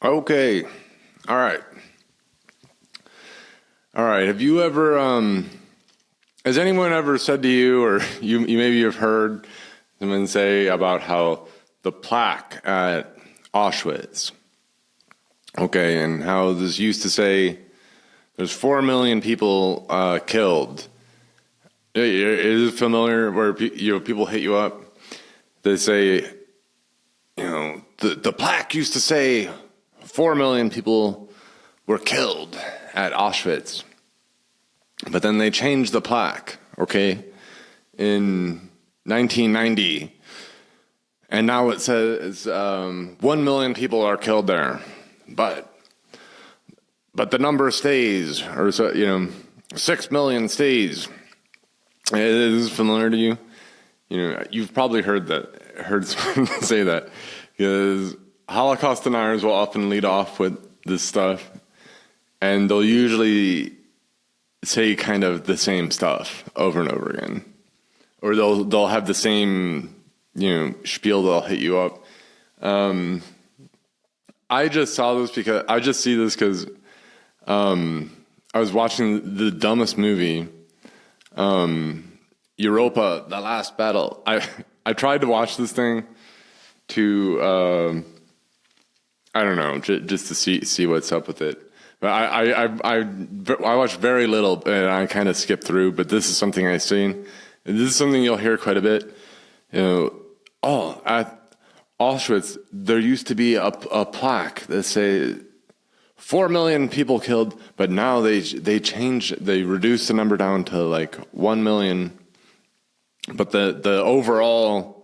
Okay. All right. All right. Have you ever, has anyone ever said to you, or you maybe have heard someone say about how the plaque at Auschwitz, okay, and how this used to say there's 4 million people killed. Is it familiar where people hit you up? They say, the plaque used to say 4 million people were killed at Auschwitz. But then they changed the plaque, okay, in 1990. And now it says 1 million people are killed there. But the number stays, or 6 million stays. Is this familiar to you? You've probably heard someone say that, because Holocaust deniers will often lead off with this stuff, and they'll usually say kind of the same stuff over and over again, or they'll have the same spiel that'll hit you up. I just see this because I was watching the dumbest movie, Europa, The Last Battle. I tried to watch this thing to I don't know, just to see what's up with it. But I watched very little, and I kind of skipped through. But this is something I've seen. This is something you'll hear quite a bit. At Auschwitz, there used to be a plaque that say 4 million people killed, but now they reduced the number down to like 1 million. But the overall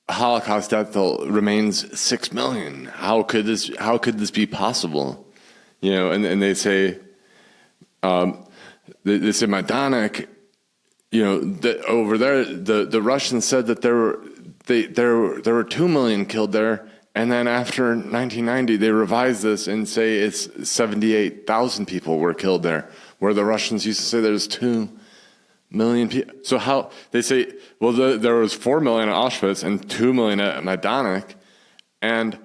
Holocaust death toll remains 6 million. How could this be possible? And they say, they say Majdanek, that over there, the Russians said that there were 2 million killed there, and then after 1990 they revised this and say it's 78,000 people were killed there, where the Russians used to say there's 2 million people. So how they say, well, there was 4 million at Auschwitz and 2 million at Majdanek, and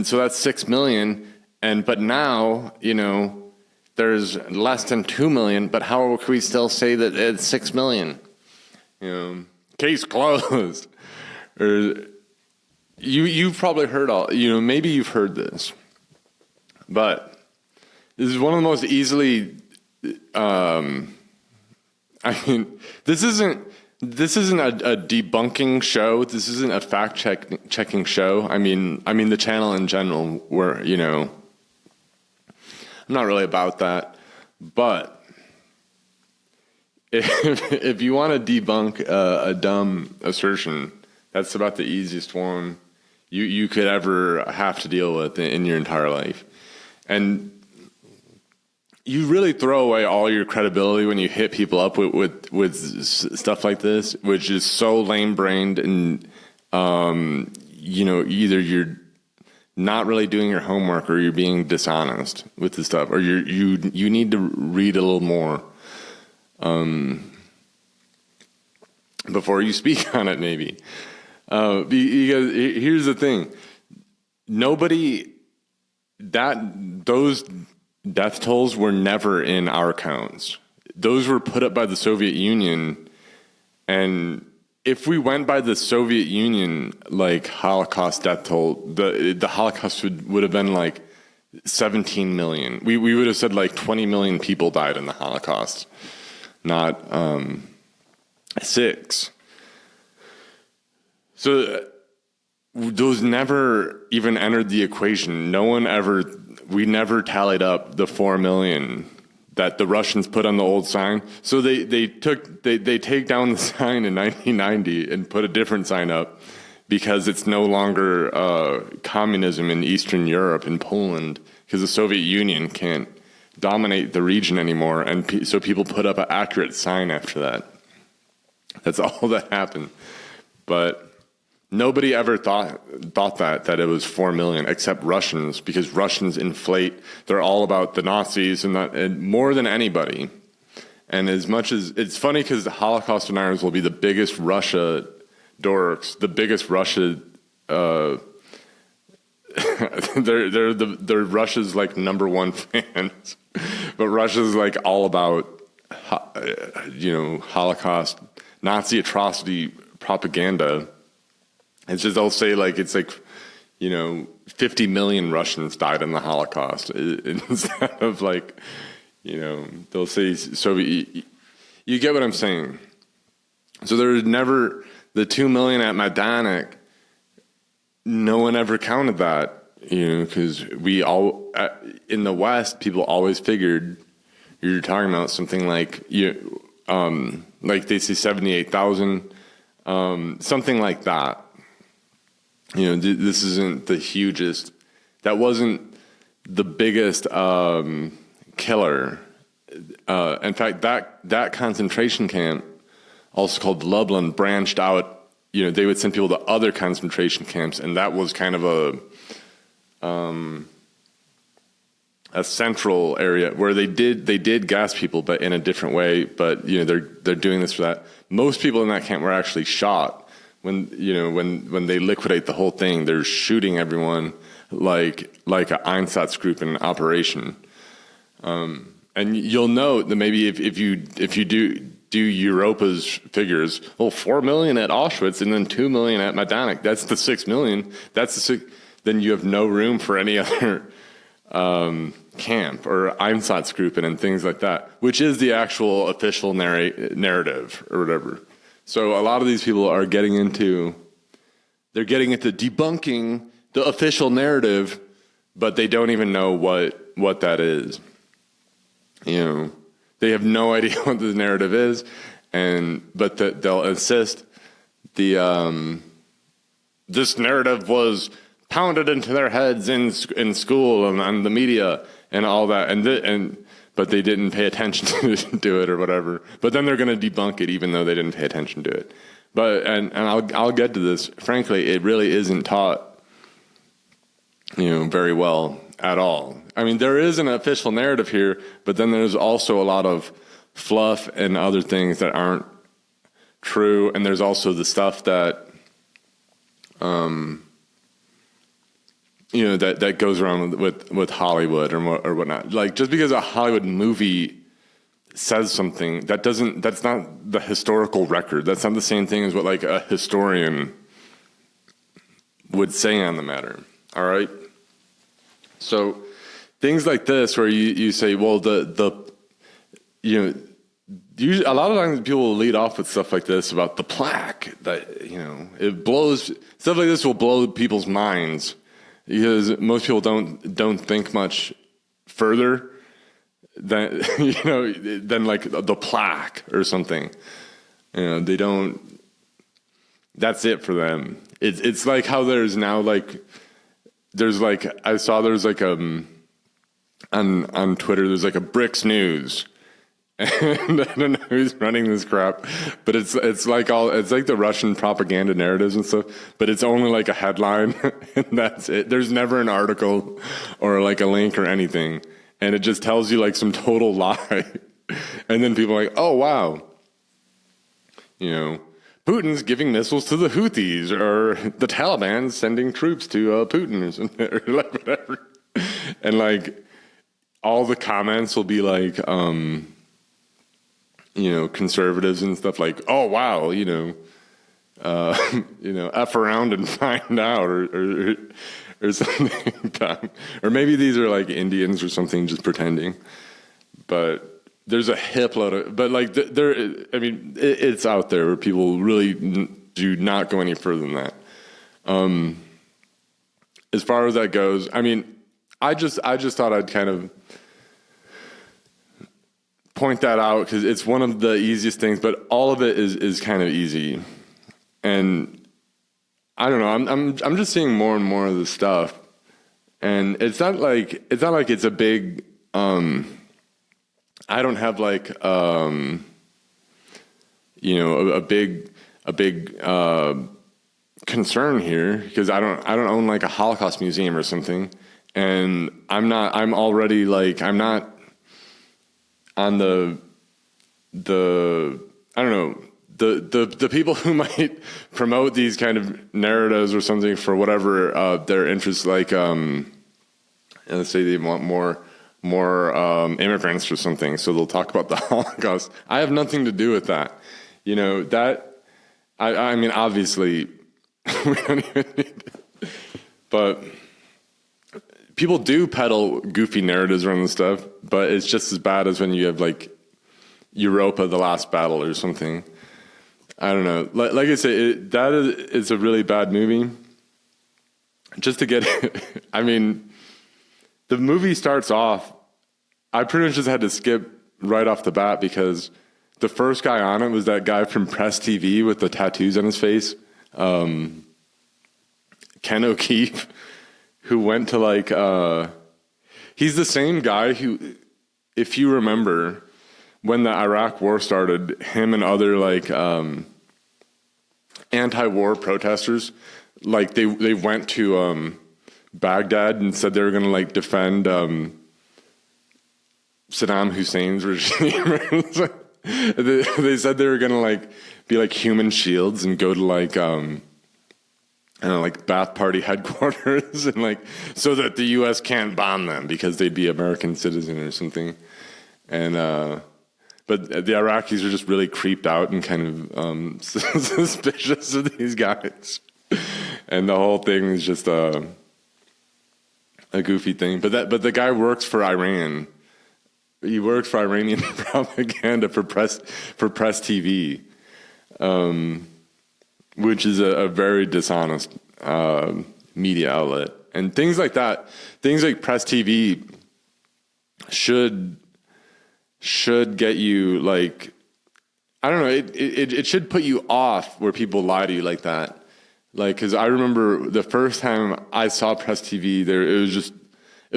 so that's 6 million. But now, there's less than 2 million, but how can we still say that it's 6 million? Case closed. Or you've probably heard maybe you've heard this, but this is one of the most easily, this isn't a debunking show. This isn't a fact checking show. I mean the channel in general, where, I'm not really about that, but if you want to debunk a dumb assertion, that's about the easiest one you could ever have to deal with in your entire life. And you really throw away all your credibility when you hit people up with stuff like this, which is so lame-brained, and either you're not really doing your homework, or you're being dishonest with the stuff, or you need to read a little more before you speak on it, maybe. Because here's the thing: those death tolls were never in our counts. Those were put up by the Soviet Union, and if we went by the Soviet Union Holocaust death toll, the Holocaust would have been 17 million. We would have said 20 million people died in the Holocaust, not 6. So those never even entered the equation. We never tallied up the 4 million that the Russians put on the old sign. So they take down the sign in 1990 and put a different sign up, because it's no longer communism in Eastern Europe and Poland, because the Soviet Union can't dominate the region anymore, and so people put up an accurate sign after that. That's all that happened. But nobody ever thought that it was 4 million, except Russians, because Russians inflate. They're all about the Nazis and more than anybody. And as much as it's funny, because the Holocaust deniers will be the biggest Russia dorks, the biggest Russia they're Russia's like number one fans, but Russia's like all about Holocaust, Nazi atrocity propaganda. It's just they'll say like it's like 50 million Russians died in the Holocaust instead of like they'll say Soviet. You get what I'm saying? So there was never the 2 million at Majdanek. No one ever counted that, because we all in the West, people always figured you're talking about something like like they say 78,000, something like that. This isn't the hugest. That wasn't the biggest killer. In fact, that concentration camp, also called Lublin, branched out. They would send people to other concentration camps, and that was kind of a central area where they did gas people, but in a different way. But they're doing this for that. Most people in that camp were actually shot. When they liquidate the whole thing, they're shooting everyone like an Einsatzgruppe in an operation. And you'll note that maybe if you do Europa's figures, 4 million at Auschwitz and then 2 million at Majdanek, that's the 6 million. Then you have no room for any other camp or Einsatzgruppen and things like that, which is the actual official narrative or whatever. So a lot of these people are getting into debunking the official narrative, but they don't even know what that is. They have no idea what the narrative is, but they'll insist this narrative was pounded into their heads in school and on the media and all that, but they didn't pay attention to it or whatever. But then they're going to debunk it even though they didn't pay attention to it. But and I'll get to this. Frankly, it really isn't taught, very well at all. I mean, there is an official narrative here, but then there's also a lot of fluff and other things that aren't true. And there's also the stuff that, that goes around with Hollywood or whatnot. Like, just because a Hollywood movie says something, that's not the historical record. That's not the same thing as what like a historian would say on the matter. All right. So things like this, where you say, well, usually, a lot of times people will lead off with stuff like this about the plaque that, it blows, stuff like this will blow people's minds because most people don't think much further than, than like the plaque or something. They don't, that's it for them. It's like how there's now like, I saw there's like on Twitter, there's like a Bricks News. And I don't know who's running this crap, but it's like the Russian propaganda narratives and stuff, but it's only like a headline and that's it. There's never an article or like a link or anything. And it just tells you like some total lie. And then people are like, oh, wow. Putin's giving missiles to the Houthis, or the Taliban sending troops to Putin or something, or like whatever. And like all the comments will be like, conservatives and stuff like, oh wow, F around and find out, or something. Or maybe these are like Indians or something just pretending. But there's a hip load of, but like it's out there where people really do not go any further than that. As far as that goes, I mean, I just thought I'd kind of point that out because it's one of the easiest things, but all of it is kind of easy. And I don't know, I'm just seeing more and more of this stuff, and it's not like it's a big, I don't have like, a big concern here because I don't own like a Holocaust museum or something. And I'm not on the I don't know, the people who might promote these kind of narratives or something for whatever their interests, like let's say they want more immigrants or something, so they'll talk about the Holocaust. I have nothing to do with that. You know, that I mean, obviously, we don't even need it. But people do peddle goofy narratives around this stuff, but it's just as bad as when you have like Europa, the Last Battle or something. I don't know. Like I say, it's a really bad movie. Just to get, I mean, the movie starts off, I pretty much just had to skip right off the bat because the first guy on it was that guy from Press TV with the tattoos on his face, Ken O'Keefe, who went to like, he's the same guy who, if you remember, when the Iraq war started, him and other like anti-war protesters, like they went to Baghdad and said they were going to like defend Saddam Hussein's regime. They said they were going to like be like human shields and go to like I don't know, like Ba'ath Party headquarters and like so that the U.S. can't bomb them because they'd be American citizens or something. And but the Iraqis are just really creeped out and kind of suspicious of these guys. And the whole thing is just a goofy thing. But the guy works for Iran. He works for Iranian propaganda for press TV, which is a very dishonest media outlet. And things like that, things like Press TV should get you like, I don't know, it should put you off where people lie to you like that. Like, cause I remember the first time I saw Press TV there, it was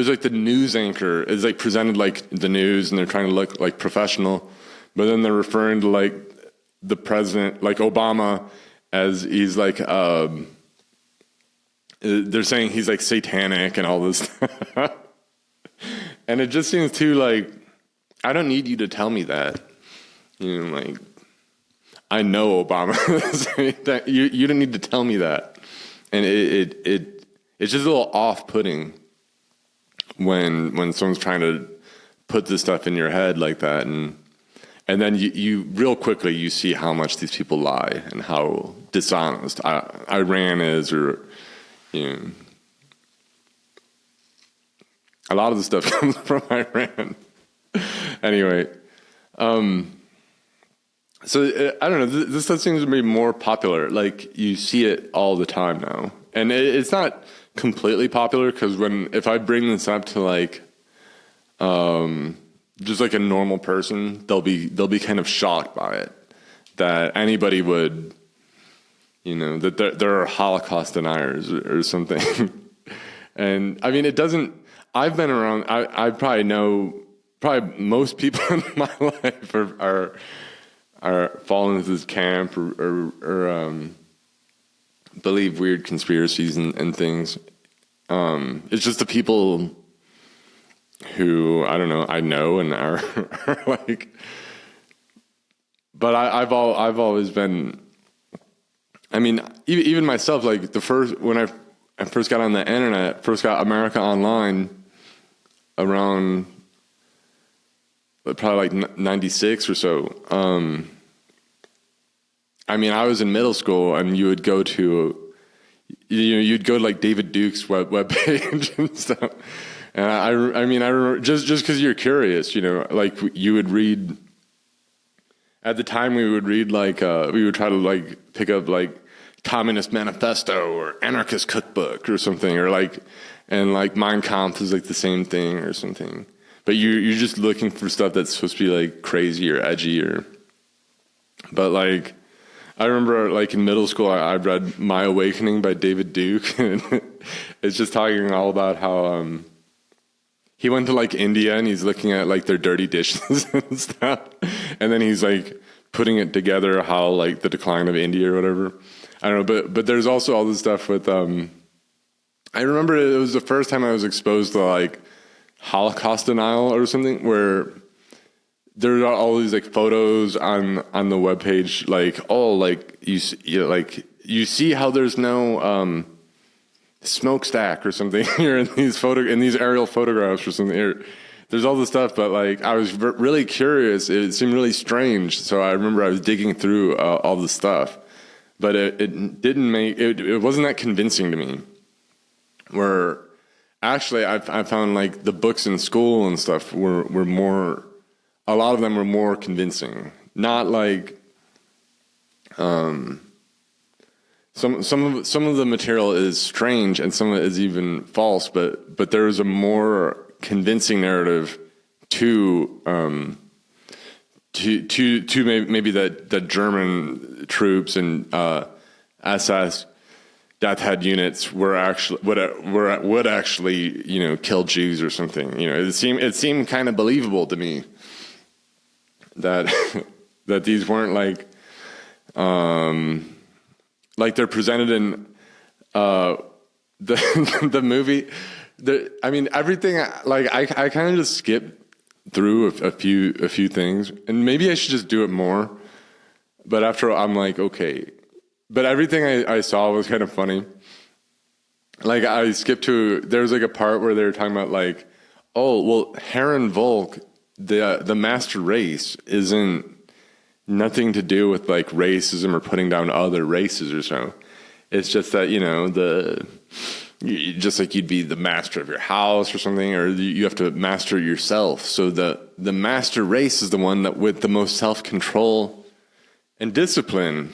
like the news anchor is like presented like the news and they're trying to look like professional, but then they're referring to like the president, like Obama, as he's like, they're saying he's like satanic and all this stuff. And it just seems too like, I don't need you to tell me that. You know, like, I know Obama. That you don't need to tell me that. And it's just a little off-putting when someone's trying to put this stuff in your head like that. And then you real quickly, you see how much these people lie and how dishonest Iran is, or, you know, a lot of the stuff comes from Iran. Anyway, so I don't know, this stuff seems to be more popular. Like, you see it all the time now. And it's not completely popular, because if I bring this up to like, just like a normal person, they'll be kind of shocked by it. That anybody would, you know, that there are Holocaust deniers or something. And I mean, it doesn't, I've been around, I probably know, probably most people in my life are fall into this camp or believe weird conspiracies and things. It's just the people who, I don't know, I know and are like, but I've always been, I mean, even myself, like when I first got on the internet, first got America Online around probably like 96 or so. I mean, I was in middle school, and you would go to, you'd go to like David Duke's webpage and stuff. And I remember just because you're curious, you know, like you would read. At the time, we would read like we would try to like pick up like Communist Manifesto or Anarchist Cookbook or something, or like, and like Mein Kampf is like the same thing or something. But you're just looking for stuff that's supposed to be like crazy or edgy but like, I remember like in middle school, I read My Awakening by David Duke. And it's just talking all about how he went to like India and he's looking at like their dirty dishes and stuff. And then he's like putting it together how like the decline of India or whatever. I don't know, but there's also all this stuff with, I remember it was the first time I was exposed to like Holocaust denial or something, where there are all these like photos on the webpage, like, oh, like you see how there's no smokestack or something here in these aerial photographs or something here. There's all this stuff, but like I was really curious. It seemed really strange, so I remember I was digging through all the stuff, but it didn't make it wasn't that convincing to me. Where actually I found like the books in school and stuff were more. A lot of them were more convincing. Not like some of the material is strange and some of it is even false, but there is a more convincing narrative to maybe that German troops and SS death head units were actually would actually kill Jews or something. It seemed kind of believable to me that that these weren't like they're presented in the movie. I mean, everything. Like I kind of just skip through a few things, and maybe I should just do it more. But after I'm like, okay. But everything I saw was kind of funny. Like I skipped to there was like a part where they were talking about like, oh well, Errand Volk, the master race isn't nothing to do with like racism or putting down other races or so. It's just that just like you'd be the master of your house or something, or you have to master yourself. So the master race is the one that with the most self-control and discipline.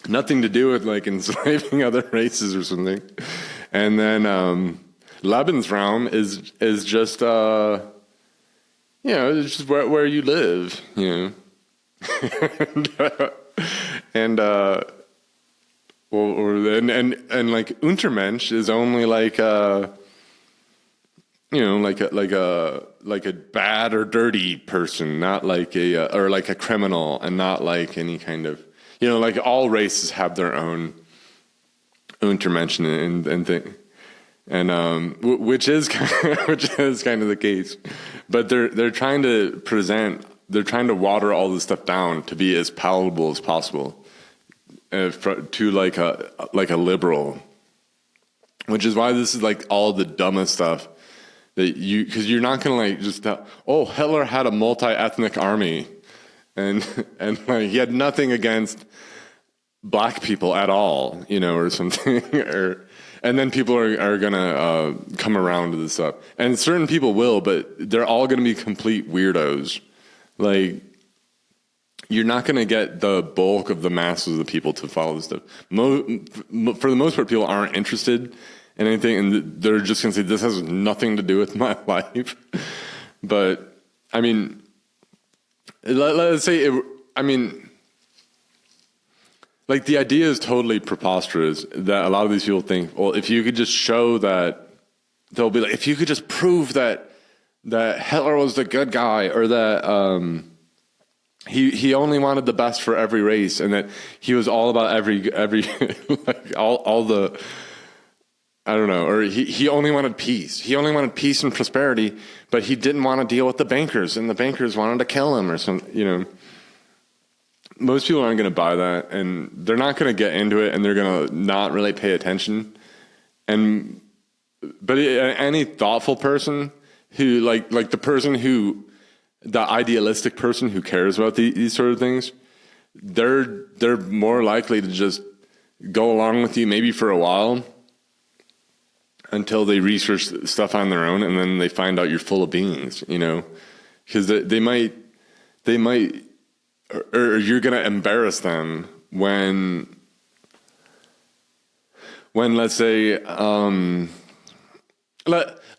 Nothing to do with like enslaving other races or something. And then Lebensraum is just it's just where you live, and like Untermensch is only like like a bad or dirty person, not like or like a criminal, and not like any kind of like all races have their own Untermensch and thing, and which is kind of the case, but they're trying to water all this stuff down to be as palatable as possible to like a liberal, which is why this is like all the dumbest stuff because you're not gonna like just tell, oh, Hitler had a multi-ethnic army and like he had nothing against black people at all, or something, and then people are gonna come around to this stuff, and certain people will, but they're all gonna be complete weirdos. Like you're not gonna get the bulk of the masses of the people to follow this stuff. For the most part, people aren't interested in anything, and they're just gonna say this has nothing to do with my life. But I mean, let's say like the idea is totally preposterous that a lot of these people think, well, if you could just show that, they'll be like, if you could just prove that Hitler was the good guy, or that he only wanted the best for every race, and that he was all about every like all the, I don't know, or he only wanted peace. He only wanted peace and prosperity, but he didn't want to deal with the bankers, and the bankers wanted to kill him or something, Most people aren't going to buy that, and they're not going to get into it, and they're going to not really pay attention. But any thoughtful person who like the idealistic person who cares about these sort of things, they're more likely to just go along with you maybe for a while until they research stuff on their own, and then they find out you're full of beans, because they might. Or you're going to embarrass them when let's say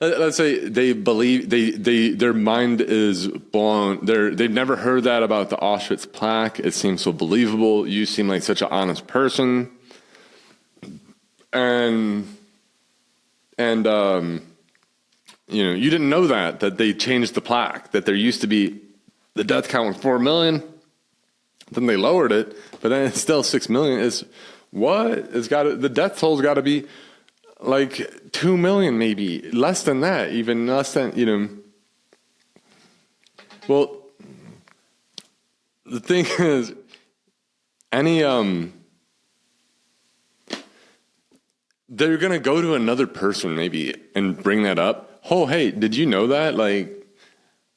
let's say they believe their mind is blown. They've never heard that about the Auschwitz plaque. It seems so believable. You seem like such an honest person, and you didn't know that they changed the plaque, that there used to be the death count was 4 million. Then they lowered it, but then it's still 6 million. The death toll's got to be like 2 million, maybe less than that, even less than, Well, the thing is, they're gonna go to another person maybe and bring that up. Oh, hey, did you know that? Like,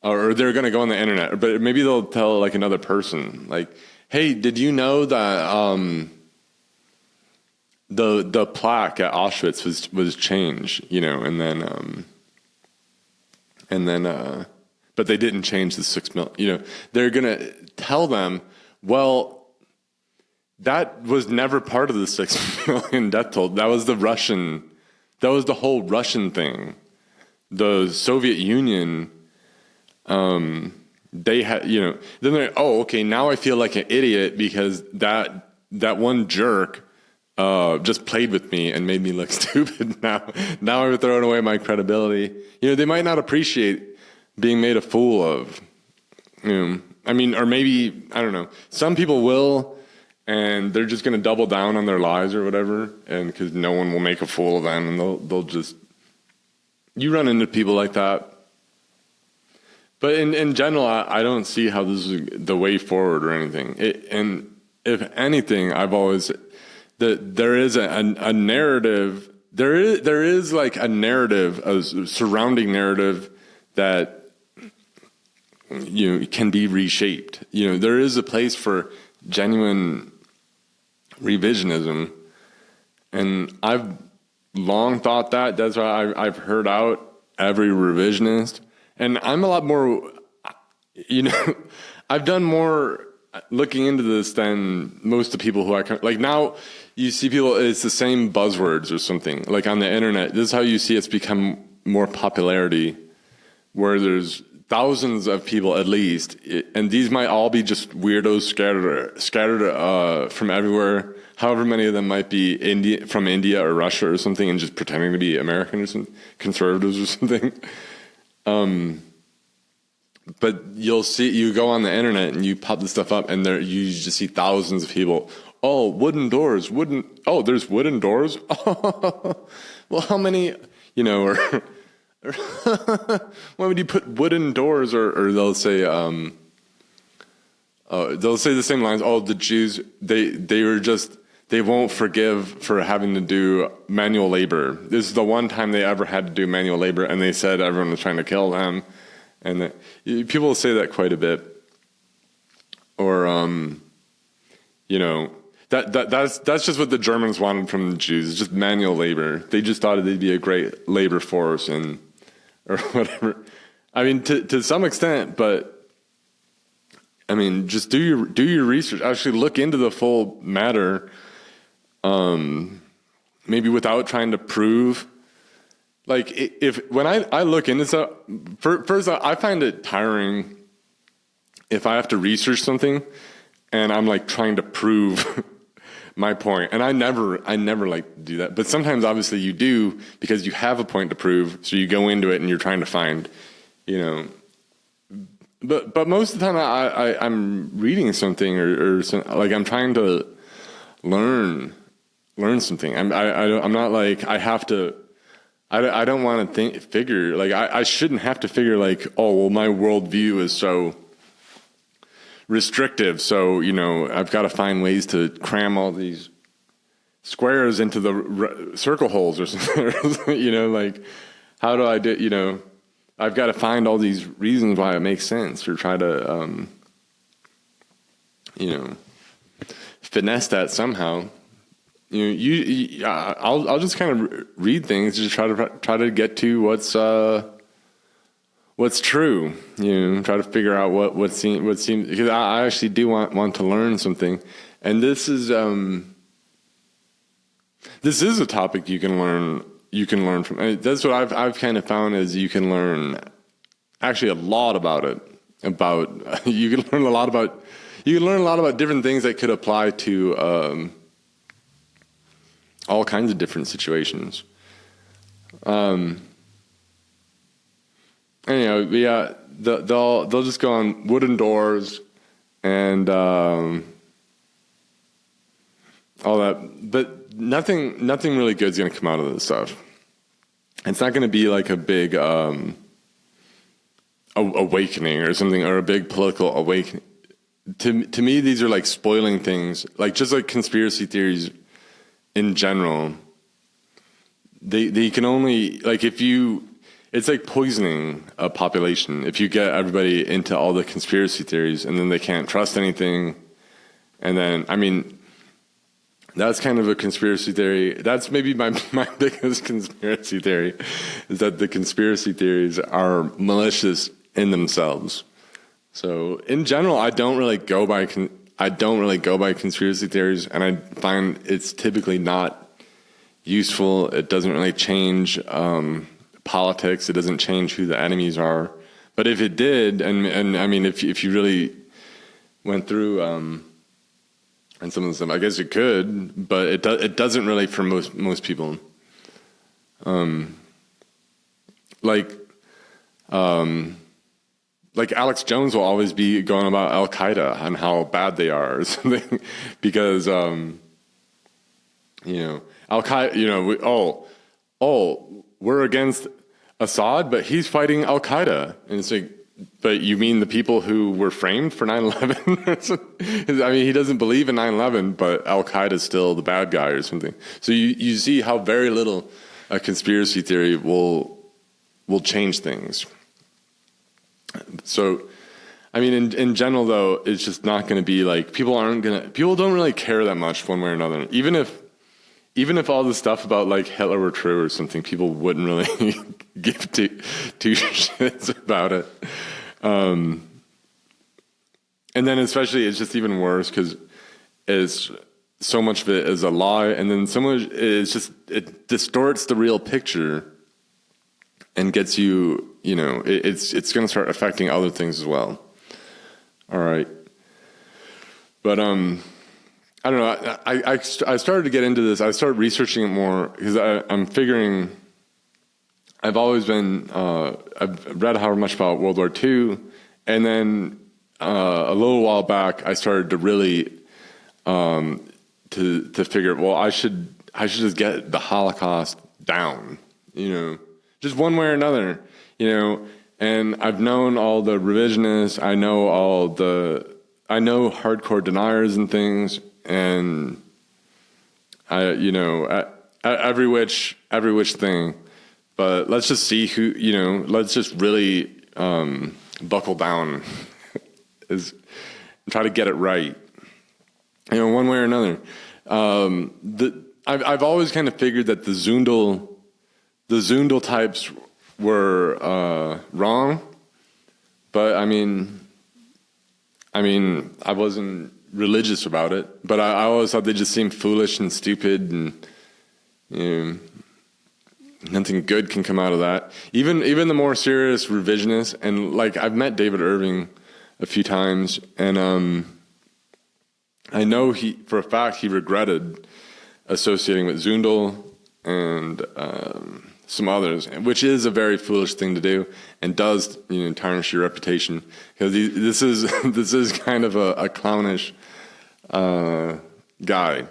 or they're gonna go on the internet, but maybe they'll tell like another person, like, hey, did you know that the plaque at Auschwitz was changed, and then but they didn't change the 6 million. They're gonna tell them, well, that was never part of the 6 million death toll. That was the whole Russian thing. The Soviet Union, they had, then they're, oh, okay, now I feel like an idiot because that one jerk just played with me and made me look stupid. Now I'm throwing away my credibility. They might not appreciate being made a fool of. Or maybe, I don't know. Some people will, and they're just going to double down on their lies or whatever, and because no one will make a fool of them, and they'll just. You run into people like that. But in general, I don't see how this is the way forward or anything. And if anything, I've always there is a narrative. There is like a narrative, a surrounding narrative that can be reshaped. There is a place for genuine revisionism, and I've long thought that. That's why I've heard out every revisionist. And I'm a lot more, I've done more looking into this than most of the people who like now you see people, it's the same buzzwords or something like on the internet. This is how you see it's become more popularity, where there's thousands of people at least, and these might all be just weirdos scattered from everywhere. However many of them might be from India or Russia or something, and just pretending to be American or some conservatives or something. But you go on the internet and you pop this stuff up, and you just see thousands of people. Oh, wooden doors, oh, there's wooden doors. Well, how many, or why would you put wooden doors? Or they'll say, they'll say the same lines. Oh, the Jews, they won't forgive for having to do manual labor. This is the one time they ever had to do manual labor, and they said everyone was trying to kill them. And people say that quite a bit. Or, that's just what the Germans wanted from the Jews. It's just manual labor. They just thought they'd be a great labor force or whatever. I mean, to some extent, but I mean, just do your research. Actually, look into the full matter. Maybe without trying to prove. Like when I look into stuff, first I find it tiring if I have to research something and I'm like trying to prove my point. And I never like to do that. But sometimes obviously you do, because you have a point to prove. So you go into it and you're trying to find, but most of the time I'm reading something or like I'm trying to learn something. I'm not like I have to. I don't want to figure like I shouldn't have to figure like, oh, well, my worldview is so restrictive, so I've got to find ways to cram all these squares into the circle holes or something. Like how do I do? I've got to find all these reasons why it makes sense, or try to finesse that somehow. I'll just kind of read things, just try to get to what's true. Try to figure out what seems, because I actually do want to learn something, and this is a topic you can learn from. That's what I've kind of found, is you can learn actually a lot about it. You can learn a lot about different things that could apply to all kinds of different situations. Anyhow, yeah, they'll just go on wooden doors and all that, but nothing really good's going to come out of this stuff. It's not going to be like a big awakening or something, or a big political awakening. To me, these are like spoiling things, like just like conspiracy theories in general. They can only, like, it's like poisoning a population. If you get everybody into all the conspiracy theories and then they can't trust anything, and then, I mean, that's kind of a conspiracy theory. That's maybe my biggest conspiracy theory, is that the conspiracy theories are malicious in themselves. So in general, I don't really go by conspiracy theories, and I find it's typically not useful. It doesn't really change politics. It doesn't change who the enemies are. But if it did, and I mean, if you really went through and some of the stuff, I guess it could, but it doesn't really for most people. Like Alex Jones will always be going about Al Qaeda and how bad they are or something, because Al Qaeda, we're against Assad, but he's fighting Al Qaeda, and it's like, but you mean the people who were framed for 9/11? I mean, he doesn't believe in 9/11, but Al Qaeda is still the bad guy or something. So you see how very little a conspiracy theory will change things. So, I mean, in general, though, it's just not going to be like, people don't really care that much one way or another. Even if all the stuff about like Hitler were true or something, people wouldn't really give two shits about it. And then especially, it's just even worse because it's so much of it is a lie, and then it distorts the real picture and gets you. It's going to start affecting other things as well. All right. But I don't know. I started to get into this. I started researching it more because I'm figuring I've always been, I've read however much about World War II. And then a little while back, I started to really to figure, well, I should just get the Holocaust down, just one way or another. And I've known all the revisionists. I know hardcore deniers and things, and every which thing. But let's just see who, let's just really buckle down and try to get it right, one way or another. I've always kind of figured that the Zundel types were wrong, but I mean, I wasn't religious about it, but I always thought they just seemed foolish and stupid, and nothing good can come out of that. Even the more serious revisionists, and like I've met David Irving a few times, and I know for a fact he regretted associating with Zundel and some others, which is a very foolish thing to do, and does tarnish your reputation, because this is kind of a clownish guy,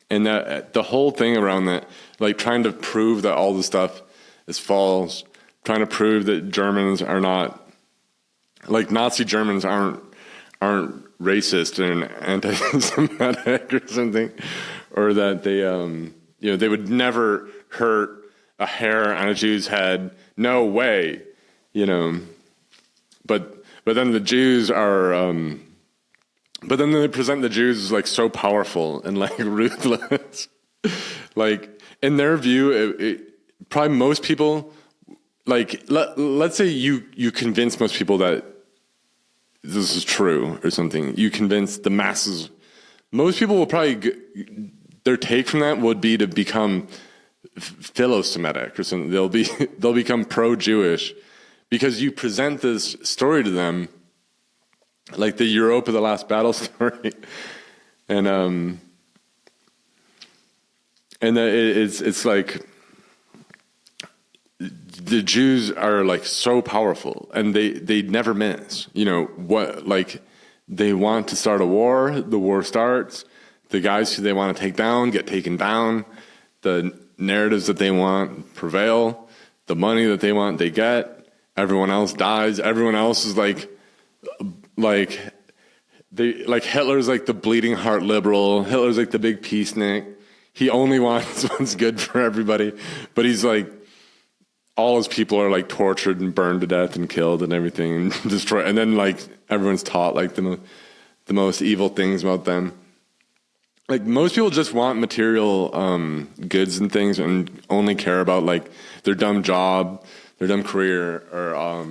and that the whole thing around that, like trying to prove that all the stuff is false, trying to prove that Germans are not, like Nazi Germans aren't racist and anti-Semitic or something, or that they they would never hurt a hair on a Jew's head. No way, But then the Jews are. But then they present the Jews as like so powerful and like ruthless. Like in their view, probably most people, like let's say you convince most people that this is true or something. You convince the masses. Most people will probably their take from that would be to become philo-Semitic or something. They'll become pro-Jewish because you present this story to them, like the Europa, the last battle story, and it's like the Jews are like so powerful, and they never miss. What, like they want to start a war, the war starts. The guys who they want to take down get taken down. The narratives that they want prevail. The money that they want, they get. everyone else dies. Everyone else is like Hitler's like the bleeding heart liberal. Hitler's like the big peacenik. He only wants what's good for everybody, but he's like, all his people are like tortured and burned to death and killed and everything and destroyed. And then like everyone's taught like the most evil things about them. Like most people just want material goods and things and only care about like their dumb job, their dumb career, or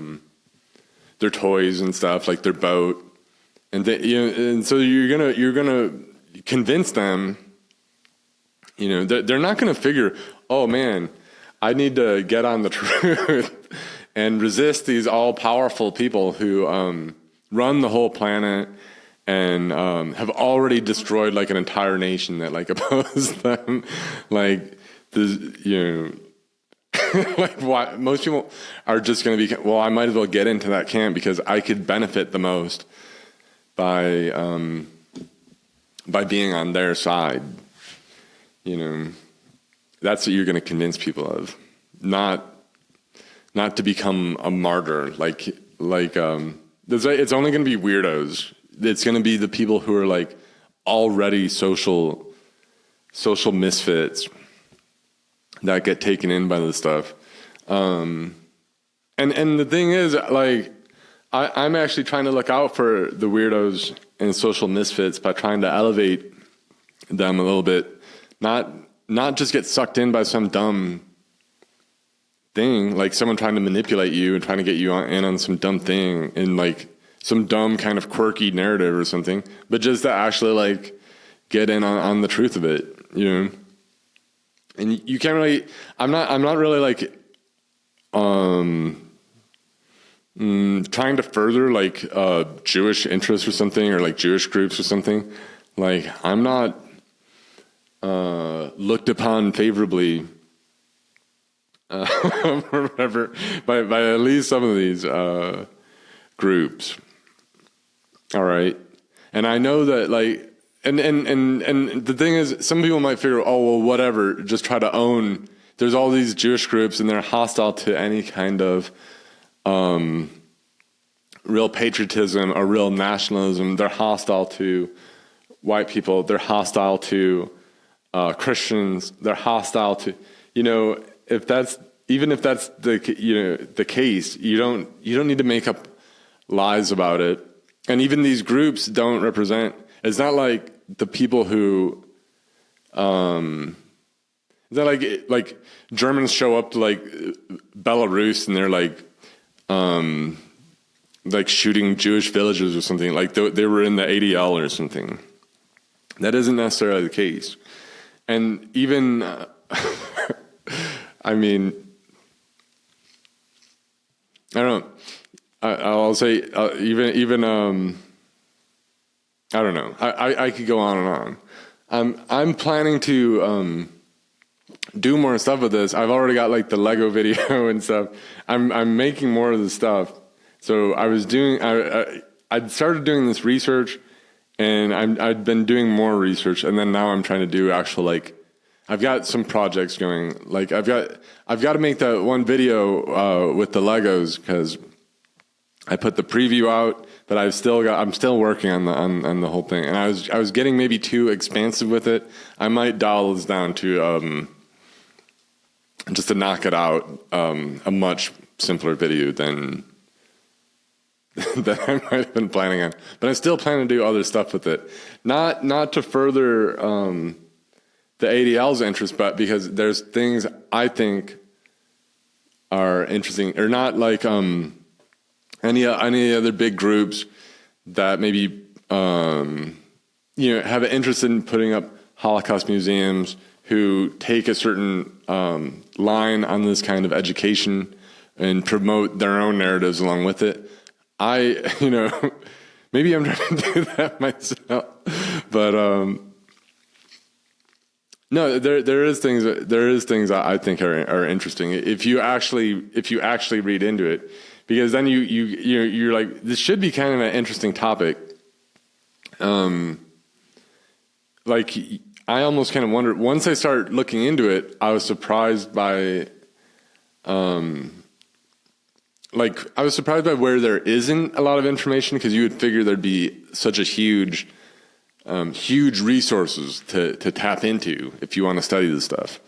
their toys and stuff, like their boat. And and so you're gonna convince them. They're not gonna figure, oh man, I need to get on the truth and resist these all-powerful people who run the whole planet and have already destroyed like an entire nation that like opposes them. Like like why most people are just going to be, well, I might as well get into that camp because I could benefit the most by being on their side. That's what you're going to convince people of, not to become a martyr. It's only going to be weirdos. It's going to be the people who are like already social misfits that get taken in by this stuff. And the thing is, like, I'm actually trying to look out for the weirdos and social misfits by trying to elevate them a little bit, not just get sucked in by some dumb thing, like someone trying to manipulate you and trying to get you in on some dumb thing and like some dumb kind of quirky narrative or something, but just to actually like get in on the truth of it, And you can't really, I'm not really like trying to further like Jewish interests or something, or like Jewish groups or something. Like I'm not looked upon favorably or whatever by at least some of these groups. All right. And I know that like, and the thing is, some people might figure, oh, well, whatever, just try to own, there's all these Jewish groups and they're hostile to any kind of real patriotism or real nationalism. They're hostile to white people. They're hostile to Christians. They're hostile to, if that's the case, you don't need to make up lies about it. And even these groups don't represent, it's not like the people who, it's not like Germans show up to like Belarus and they're like shooting Jewish villages or something, like they were in the ADL or something. That isn't necessarily the case. And even, I mean, I don't know. I'll say even I don't know. I could go on and on. I'm planning to do more stuff with this. I've already got like the Lego video and stuff. I'm making more of the stuff. So I'd started doing this research, and I'd been doing more research, and then now I'm trying to do actual like, I've got some projects going. Like I've got to make that one video with the Legos, because I put the preview out, but I'm still working on the whole thing. And I was getting maybe too expansive with it. I might dial this down to just to knock it out, a much simpler video than I might have been planning on. But I still plan to do other stuff with it. Not to further the ADL's interest, but because there's things I think are interesting, or not like any other big groups that maybe have an interest in putting up Holocaust museums, who take a certain line on this kind of education and promote their own narratives along with it. Maybe I'm trying to do that myself, but no, there is things I think are interesting if you actually read into it, because then you're like, this should be kind of an interesting topic. Like I almost kind of wondered, once I started looking into it, I was surprised by like, I was surprised by where there isn't a lot of information, because you would figure there'd be such a huge resources to tap into if you want to study this stuff.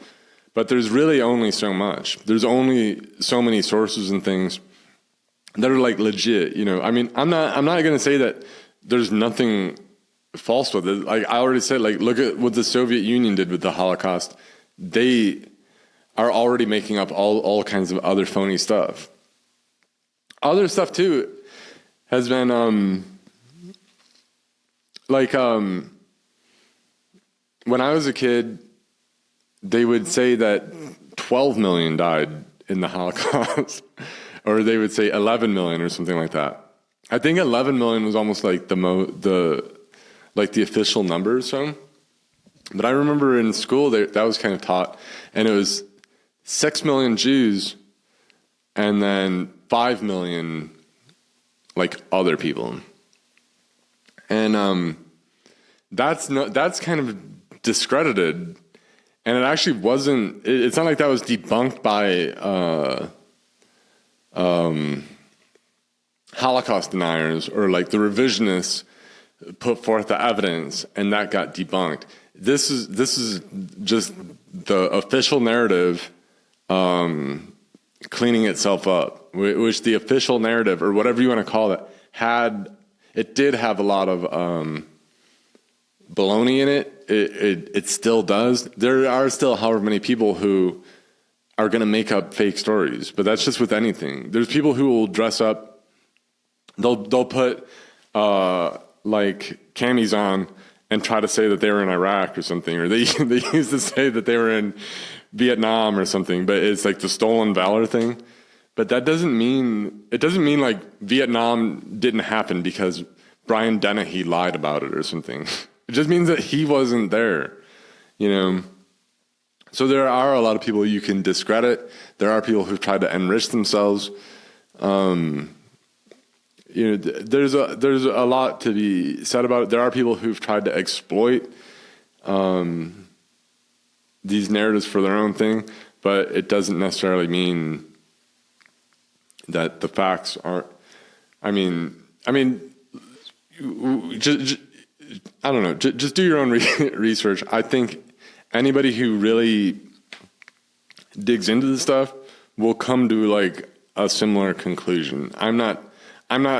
But there's really only so much. There's only so many sources and things that are like legit, you know. I mean, I'm not going to say that there's nothing false with it. Like I already said, like, look at what the Soviet Union did with the Holocaust. They are already making up all kinds of other phony stuff. Other stuff too has been when I was a kid, they would say that 12 million died in the Holocaust, or they would say 11 million or something like that. I think 11 million was almost like the official number or so. But I remember in school that was kind of taught, and it was 6 million Jews and then 5 million like other people. And that's kind of discredited, and it actually wasn't. It's not like that was debunked by Holocaust deniers, or like the revisionists put forth the evidence and that got debunked. This is just the official narrative cleaning itself up, which the official narrative, or whatever you want to call it, did have a lot of baloney in it. It still does. There are still however many people who are going to make up fake stories, but that's just with anything. There's people who will dress up. They'll put like camis on and try to say that they were in Iraq or something, or they used to say that they were in Vietnam or something, but it's like the stolen valor thing. But that doesn't mean like Vietnam didn't happen because Brian Dennehy lied about it or something. It just means that he wasn't there, you know. So there are a lot of people you can discredit. There are people who've tried to enrich themselves. You know, there's a lot to be said about it. There are people who've tried to exploit these narratives for their own thing, but it doesn't necessarily mean that the facts aren't. I mean, just I don't know. Just do your own research. I think anybody who really digs into this stuff will come to like a similar conclusion. I'm not.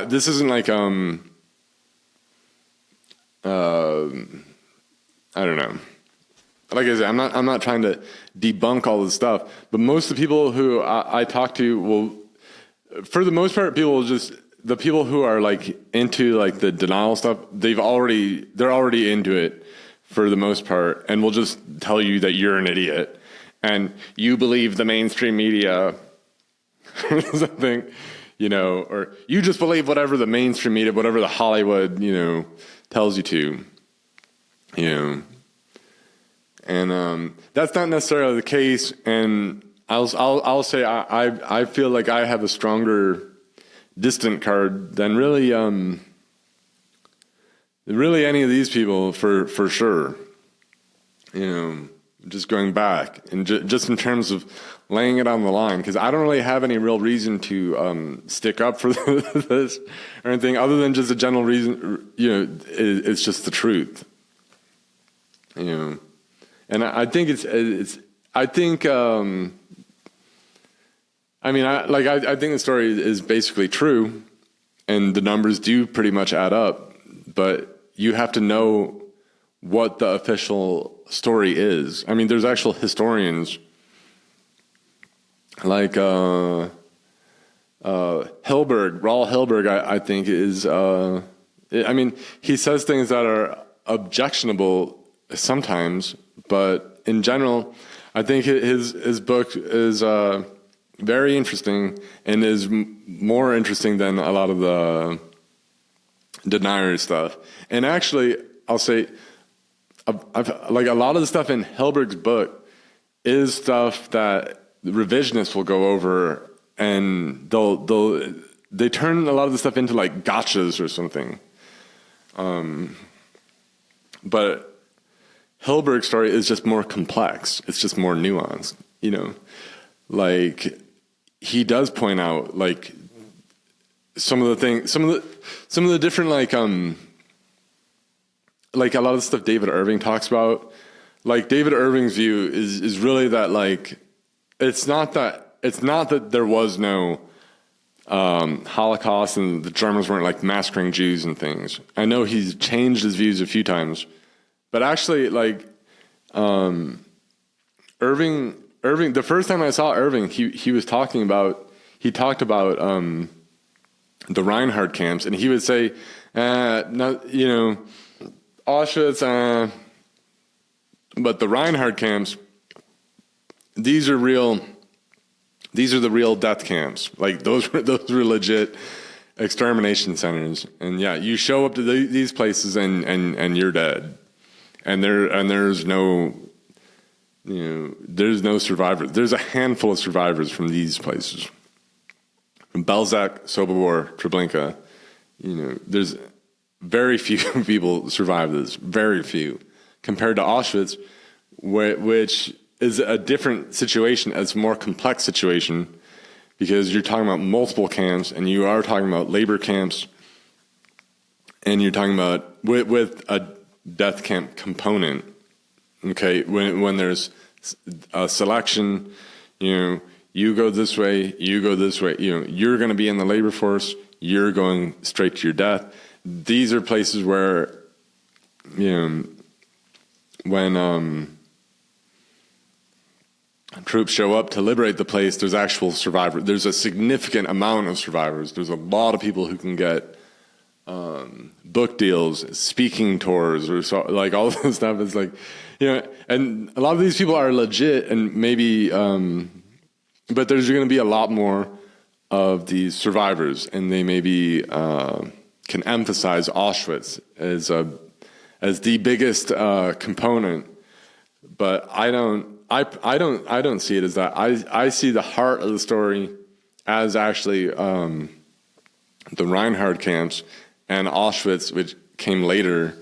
This isn't like I don't know. Like I said, I'm not trying to debunk all this stuff, but most of the people who I talk to will, for the most part, the people who are like into like the denial stuff, they're already into it for the most part, and will just tell you that you're an idiot and you believe the mainstream media or something, you know, or you just believe whatever the mainstream media, whatever the Hollywood, you know, tells you to, you know. And that's not necessarily the case. And I'll say I feel like I have a stronger distant card than really any of these people for sure. You know, just going back and just in terms of laying it on the line, because I don't really have any real reason to stick up for this or anything other than just a general reason. You know, it's just the truth. You know. And I think I think the story is basically true, and the numbers do pretty much add up, but you have to know what the official story is. I mean, there's actual historians like Raul Hilberg, I think is, he says things that are objectionable sometimes, but in general, I think his book is very interesting and is more interesting than a lot of the denier stuff. And actually, I'll say, like a lot of the stuff in Hilberg's book is stuff that the revisionists will go over, and they turn a lot of the stuff into like gotchas or something. But Hilberg's story is just more complex. It's just more nuanced, you know. Like, he does point out, like, some of the things, some of the different like a lot of the stuff David Irving talks about. Like David Irving's view is really that like it's not that there was no Holocaust and the Germans weren't like massacring Jews and things. I know he's changed his views a few times, but actually like Irving, the first time I saw Irving, he talked about the Reinhard camps, and he would say, no, you know, Auschwitz, but the Reinhard camps, these are the real death camps. Like those were legit extermination centers. And yeah, you show up to these places and you're dead. And there's no, you know, there's no survivors. There's a handful of survivors from these places. From Belzec, Sobibor, Treblinka, you know, there's very few people survive this. Very few. Compared to Auschwitz, which is a different situation, it's a more complex situation, because you're talking about multiple camps, and you are talking about labor camps, and you're talking about with a death camp component. Okay, when there's a selection, you know, you go this way, you go this way. You know, you're going to be in the labor force. You're going straight to your death. These are places where, you know, when troops show up to liberate the place, there's actual survivors. There's a significant amount of survivors. There's a lot of people who can get book deals, speaking tours, or so, like all of this stuff. Is like, you know, and a lot of these people are legit, and maybe, but there's going to be a lot more of these survivors, and they maybe can emphasize Auschwitz as the biggest component. But I don't see it as that. I see the heart of the story as actually the Reinhard camps and Auschwitz, which came later,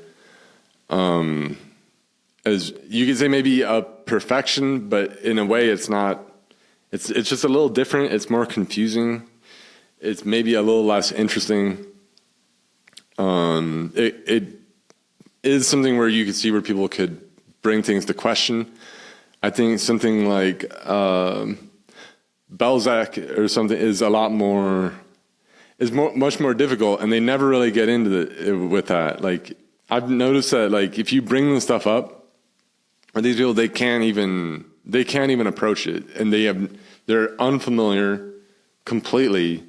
as you could say maybe a perfection, but in a way it's not. It's just a little different. It's more confusing. It's maybe a little less interesting. It is something where you could see where people could bring things to question. I think something like Belzec or something is much more difficult, and they never really get into with that. Like I've noticed that, like if you bring this stuff up, or these people they can't even approach it, and they're unfamiliar completely,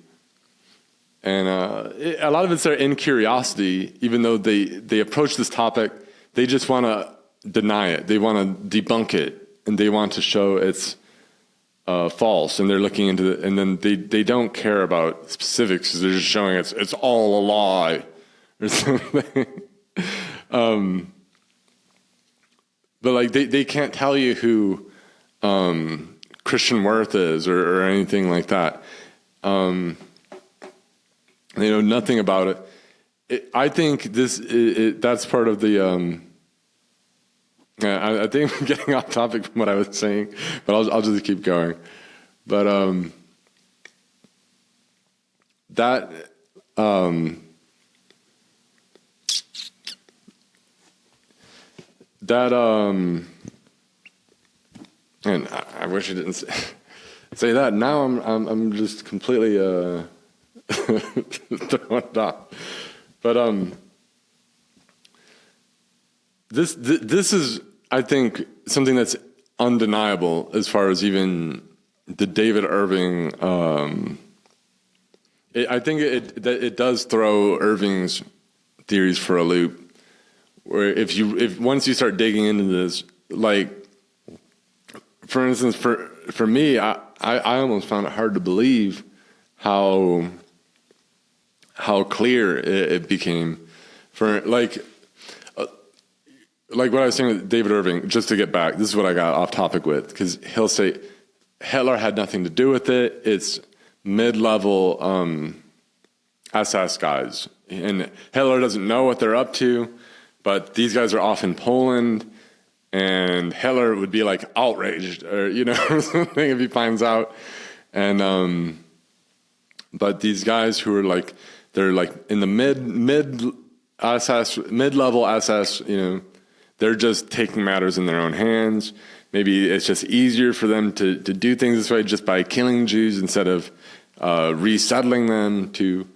and a lot of it's their incuriosity. Even though they approach this topic, they just want to deny it. They want to debunk it, and they want to show it's false. And they're looking into it, and then they don't care about specifics. They're just showing it's all a lie or something. But like they can't tell you who Christian Worth is or anything like that. They know nothing about it. I think that's part of the. I think I'm getting off topic from what I was saying, but I'll just keep going. But and I wish I didn't say that. Now I'm just completely throwing it off. But this is, I think, something that's undeniable as far as even the David Irving. I think it does throw Irving's theories for a loop. Where if once you start digging into this, like for instance, for me, I almost found it hard to believe how clear it became for like what I was saying with David Irving. Just to get back, this is what I got off topic with, because he'll say Hitler had nothing to do with it. It's mid-level SS guys, and Hitler doesn't know what they're up to. But these guys are off in Poland, and Hitler would be like outraged, or something if he finds out. And But these guys who are like, they're like in the mid-level SS, they're just taking matters in their own hands. Maybe it's just easier for them to do things this way just by killing Jews instead of resettling them to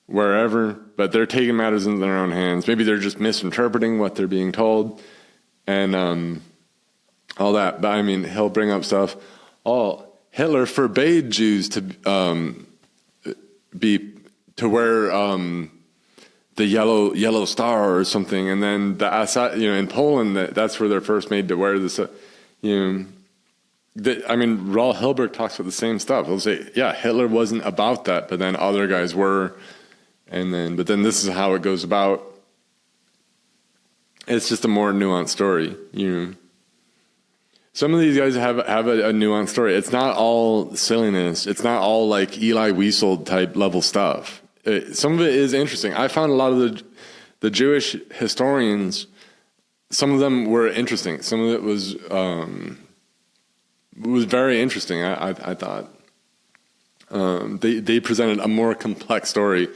wherever. But they're taking matters into their own hands. Maybe they're just misinterpreting what they're being told and all that. But I mean, he'll bring up stuff. Hitler forbade Jews to wear the yellow star or something, and then in Poland, that's where they're first made to wear this. Raul Hilberg talks about the same stuff. He'll say, yeah, Hitler wasn't about that, but then other guys were, but then this is how it goes about. It's just a more nuanced story. Some of these guys have a nuanced story. It's not all silliness. It's not all like Eli Wiesel type level stuff. Some of it is interesting. I found a lot of the Jewish historians, some of them were interesting. Some of it was very interesting, I thought. They presented a more complex story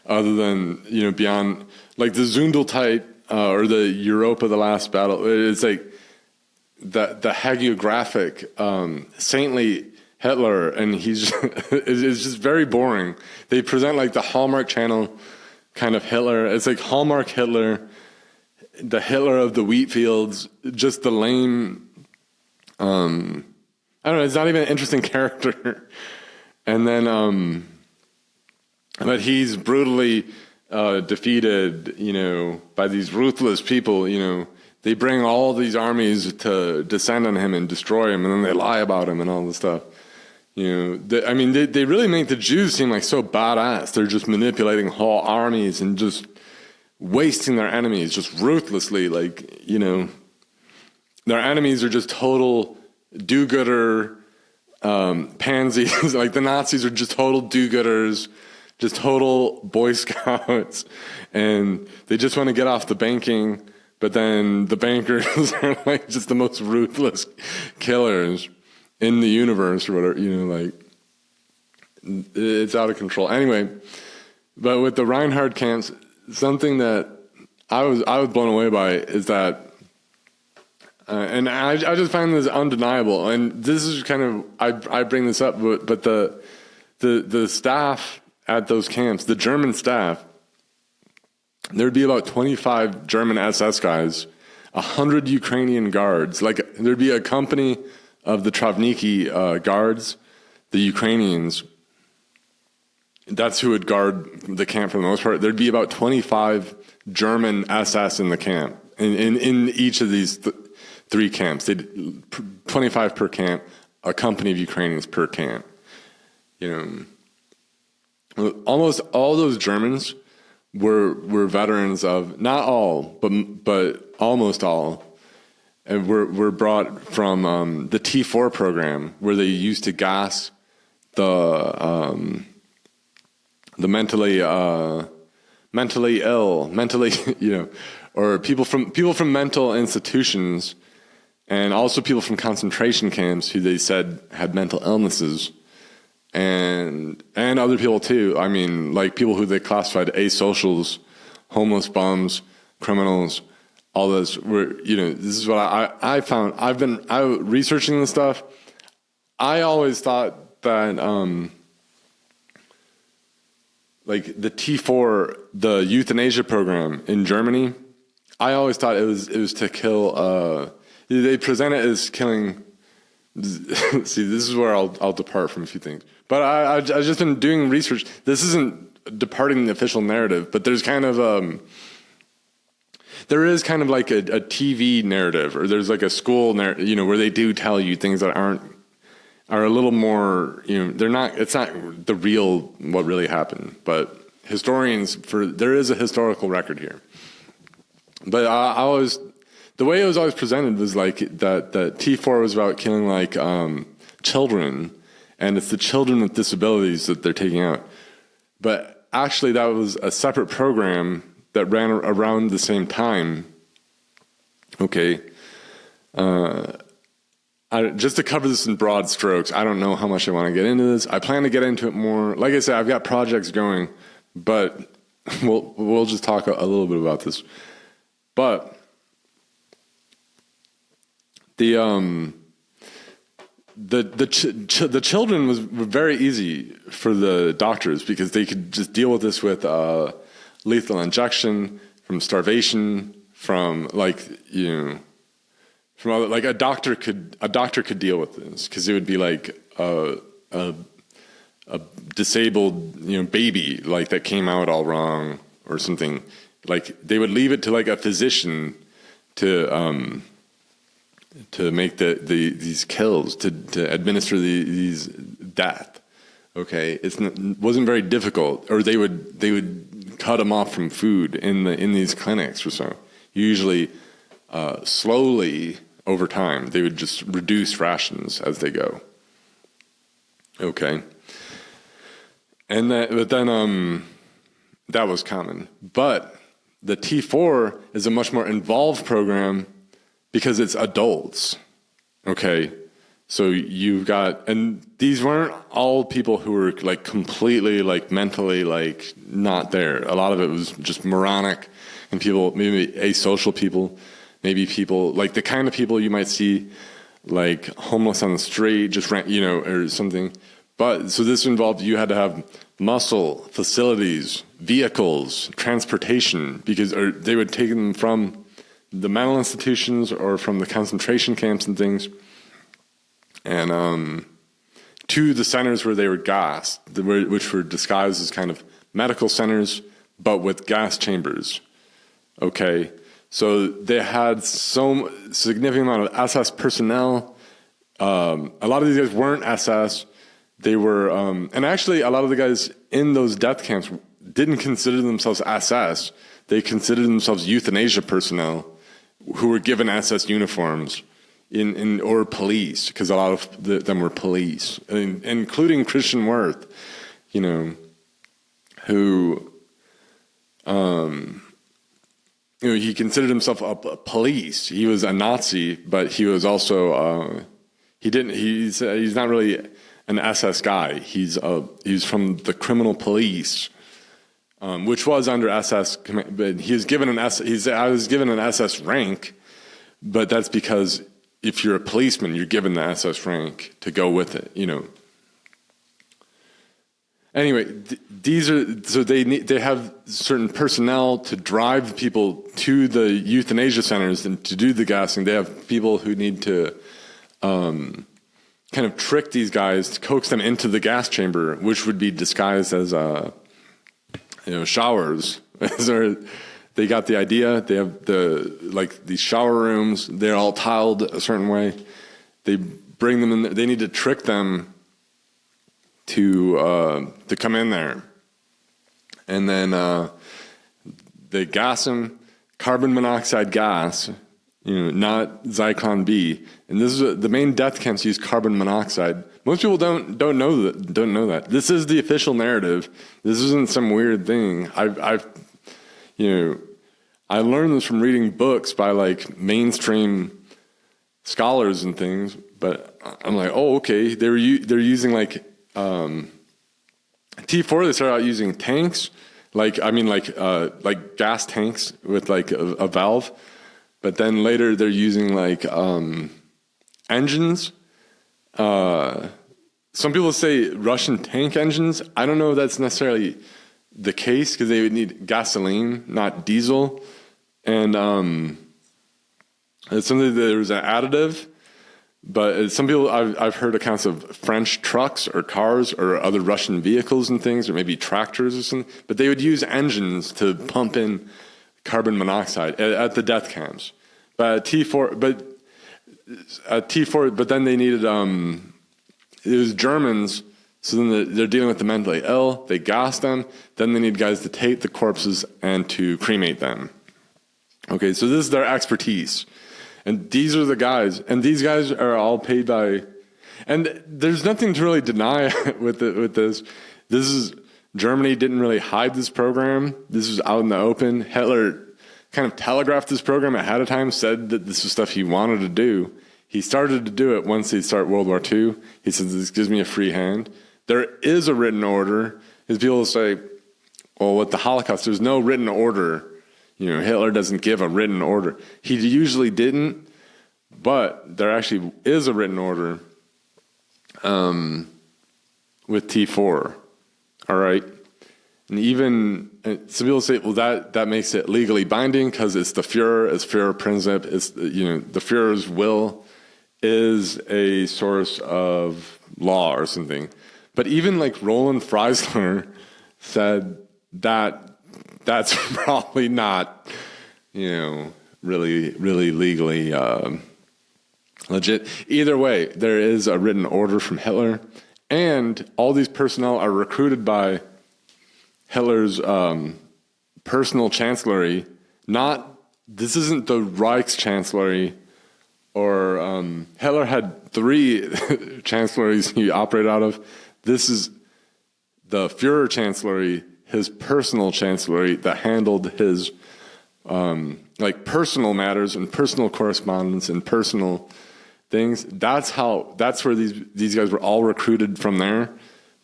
other than, beyond, like the Zundel type or the Europa, the last battle. It's like the hagiographic, saintly Hitler, and he's it's just very boring. They present like the Hallmark Channel kind of Hitler. It's like Hallmark Hitler, the Hitler of the wheat fields, just the lame, I don't know, it's not even an interesting character. And then, but he's brutally defeated, by these ruthless people, They bring all these armies to descend on him and destroy him, and then they lie about him and all this stuff. They really make the Jews seem like so badass. They're just manipulating whole armies and just wasting their enemies just ruthlessly. Their enemies are just total do-gooder pansies. Like the Nazis are just total do-gooders, just total Boy Scouts, and they just want to get off the banking. But then the bankers are like just the most ruthless killers in the universe or whatever, it's out of control. Anyway, but with the Reinhard camps, something that I was blown away by is that, and I just find this undeniable, and this is kind of, I bring this up, but the staff at those camps, the German staff, there'd be about 25 German SS guys, 100 Ukrainian guards. Like there'd be a company of the Travniki guards, the Ukrainians. That's who would guard the camp for the most part. There'd be about 25 German SS in the camp, in each of these three camps. 25 per camp, a company of Ukrainians per camp. Almost all those Germans were veterans of, not all, but almost all, and were brought from the T4 program, where they used to gas the mentally ill, or people from mental institutions, and also people from concentration camps who they said had mental illnesses. And other people too. I mean, like people who they classified asocials, homeless bums, criminals, all this were, this is what I found. I researching this stuff. I always thought that, like the T4, the euthanasia program in Germany, I always thought it was to kill, they present it as killing. See, this is where I'll depart from a few things. But I've just been doing research. This isn't departing the official narrative, but there's kind of there is kind of like a TV narrative, or there's like a school narrative, where they do tell you things that are a little more, they're not. It's not the real what really happened, but historians there is a historical record here. But the way it was always presented was like that T4 was about killing like children, and it's the children with disabilities that they're taking out. But actually that was a separate program that ran around the same time. Okay. I just to cover this in broad strokes, I don't know how much I want to get into this. I plan to get into it more. Like I said, I've got projects going, but we'll just talk a little bit about this. But the children were very easy for the doctors because they could just deal with this with lethal injection, from starvation, from a doctor could deal with this because it would be like a disabled baby that came out all wrong or something. Like they would leave it to like a physician to make these kills, to administer these death. Okay, wasn't very difficult, or they would cut them off from food in these clinics or so. Usually, slowly over time, they would just reduce rations as they go. Okay, but then that was common. But the T4 is a much more involved program because it's adults. Okay. So you've got, and these weren't all people who were like completely like mentally like not there. A lot of it was just moronic and people, maybe asocial people, maybe people like the kind of people you might see like homeless on the street, just or something. But so this involved, you had to have muscle, facilities, vehicles, transportation, because they would take them from the mental institutions or from the concentration camps and things, and to the centers where they were gassed, which were disguised as kind of medical centers, but with gas chambers. Okay, so they had so significant amount of SS personnel. A lot of these guys weren't SS. They were, and actually a lot of the guys in those death camps didn't consider themselves SS. They considered themselves euthanasia personnel who were given SS uniforms or police, because a lot of them were police, including Christian Worth, who, he considered himself a police. He was a Nazi, but he was also, he's not really an SS guy. He's from the criminal police, which was under SS, but he was given I was given an SS rank, but that's because if you're a policeman, you're given the SS rank to go with it, Anyway, they have certain personnel to drive people to the euthanasia centers and to do the gassing. They have people who need to kind of trick these guys to coax them into the gas chamber, which would be disguised as showers. So they got the idea. They have these shower rooms. They're all tiled a certain way. They bring them in. They need to trick them to come in there, and then they gas them. Carbon monoxide gas. Not Zyklon B, and this is the main death camps use carbon monoxide. Most people don't know that. This is the official narrative. This isn't some weird thing. I learned this from reading books by like mainstream scholars and things. But I'm like, oh, okay. They're using like T4. They started out using tanks, like gas tanks with like a valve. But then later they're using like engines. Some people say Russian tank engines. I don't know if that's necessarily the case because they would need gasoline, not diesel. And it's something that there's an additive. But some people, I've heard accounts of French trucks or cars or other Russian vehicles and things, or maybe tractors or something. But they would use engines to pump in carbon monoxide at the death camps. But T4, but then they needed, it was Germans, so then they're dealing with the mentally ill, they gas them, then they need guys to take the corpses and to cremate them. Okay, so this is their expertise. And these are the guys, and these guys are all paid by, and there's nothing to really deny with this. This is, Germany didn't really hide this program. This was out in the open. Hitler kind of telegraphed this program ahead of time, said that this was stuff he wanted to do. He started to do it once he started World War II. He said, this gives me a free hand. There is a written order. His people say, well, with the Holocaust, there's no written order. Hitler doesn't give a written order. He usually didn't, but there actually is a written order with T4. All right? And even some people say, well, that makes it legally binding because it's the Führer, it's Führerprinzip, it's the Führer's will is a source of law or something. But even like Roland Freisler said that that's probably not, really legally legit. Either way, there is a written order from Hitler, and all these personnel are recruited by Hitler's personal chancellery. This isn't the Reichschancellery, or Hitler had 3 chancelleries he operated out of. This is the Führer chancellery, his personal chancellery that handled his personal matters and personal correspondence and personal things. That's where these guys were all recruited from there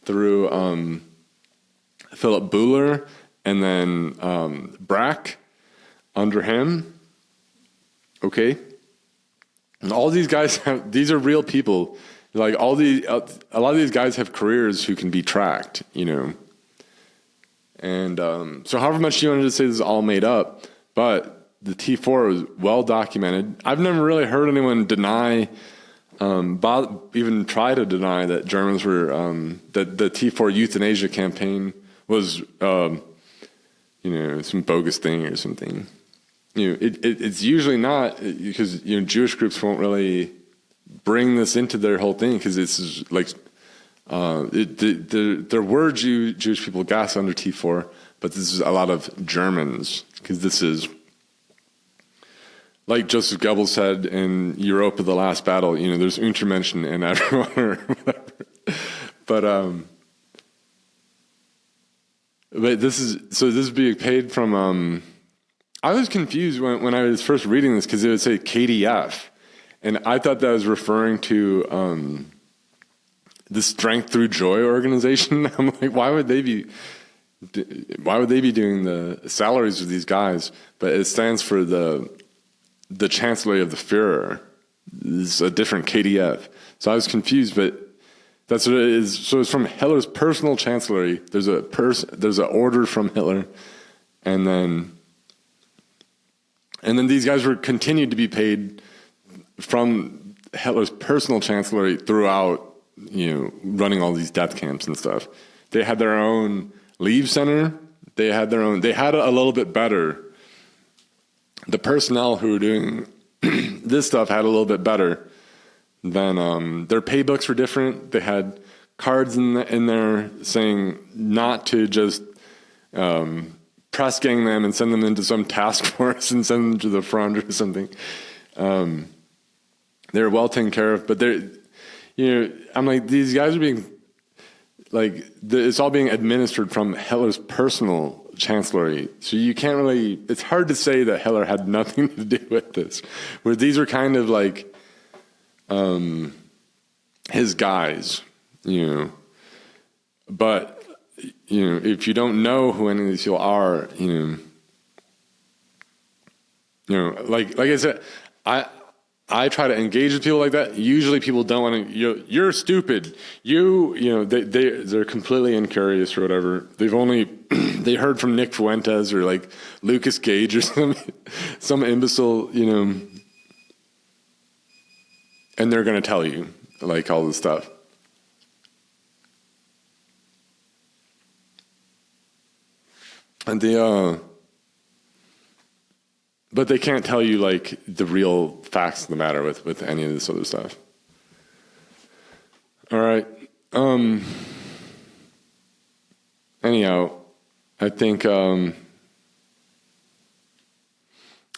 through Philip Buhler and then Brack under him. Okay. And all these guys these are real people. Like a lot of these guys have careers who can be tracked, And so however much you wanted to say this is all made up, but the T4 was well documented. I've never really heard anyone deny, even try to deny that Germans were, that the T4 euthanasia campaign was, some bogus thing or something. It's usually not, because, Jewish groups won't really bring this into their whole thing, because this is like, there were Jewish people gassed under T4, but this is a lot of Germans, because this is, like Joseph Goebbels said in Europa, the Last Battle, there's Untermenschen in everyone or whatever. But this is being paid from, I was confused when I was first reading this, because it would say KDF, and I thought that was referring to the Strength Through Joy organization. I'm like, why would they be doing the salaries of these guys? But it stands for the Chancellery of the Führer. It's a different KDF. So I was confused, but that's what it is. So it's from Hitler's personal chancellery. There's an order from Hitler, and then these guys were continued to be paid from Hitler's personal chancellery throughout, running all these death camps and stuff. They had their own leave center. They had a little bit better. The personnel who were doing this stuff had a little bit better than, their pay books were different. They had cards in there saying not to just, press gang them and send them into some task force and send them to the front or something. They're well taken care of, but I'm like, these guys are being, it's all being administered from Hitler's personal chancellery. So you can't really, it's hard to say that Hitler had nothing to do with this, where these are kind of like, his guys, but, if you don't know who any of these people are, like I said, I try to engage with people like that. Usually people don't want to, you're stupid. They're completely incurious or whatever. They heard from Nick Fuentes or like Lucas Gage or some imbecile, and they're going to tell you like all this stuff. And but they can't tell you like the real facts of the matter with any of this other stuff. All right. Anyhow, I think, I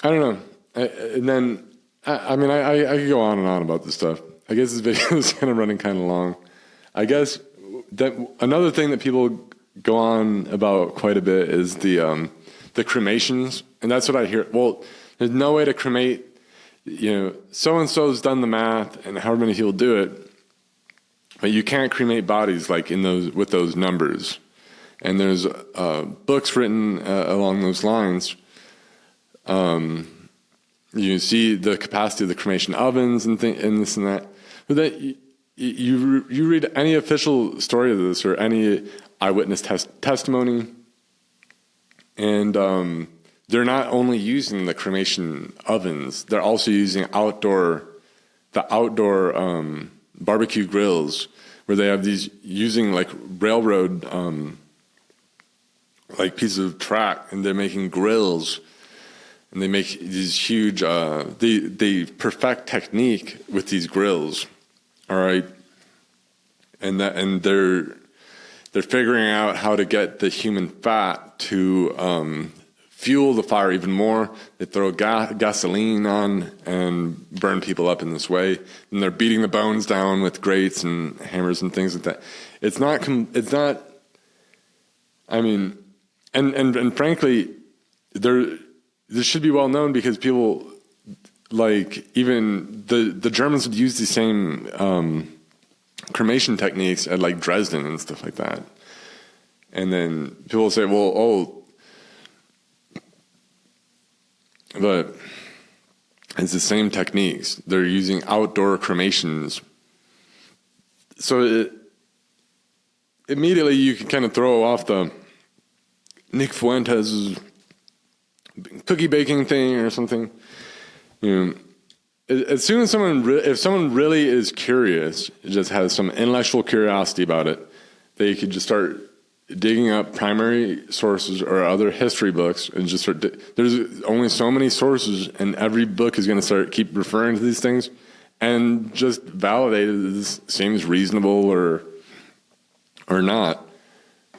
don't know. And then, I could go on and on about this stuff. I guess this video is kind of running kind of long. I guess that another thing that people go on about quite a bit is the cremations, and that's what I hear. Well, there's no way to cremate, so and so's done the math, and however many people do it, but you can't cremate bodies like with those numbers. And there's books written along those lines. You see the capacity of the cremation ovens and this and that. But that you read any official story of this or any eyewitness testimony, and they're not only using the cremation ovens; they're also using the outdoor barbecue grills, where they have these using like railroad like pieces of track, and they're making grills. And they make these huge, they perfect technique with these grills, all right? And they're figuring out how to get the human fat to fuel the fire even more. They throw gasoline on and burn people up in this way. And they're beating the bones down with grates and hammers and things like that. It's not, I mean, and frankly, this should be well known, because people, like, even the Germans would use these same cremation techniques at like Dresden and stuff like that. And then people will say, but it's the same techniques. They're using outdoor cremations. So immediately you can kind of throw off the Nick Fuentes' cookie baking thing or something. As soon as if someone really is curious, just has some intellectual curiosity about it, they could just start digging up primary sources or other history books and just start. There's only so many sources, and every book is going to keep referring to these things, and just validate it. This seems reasonable or not,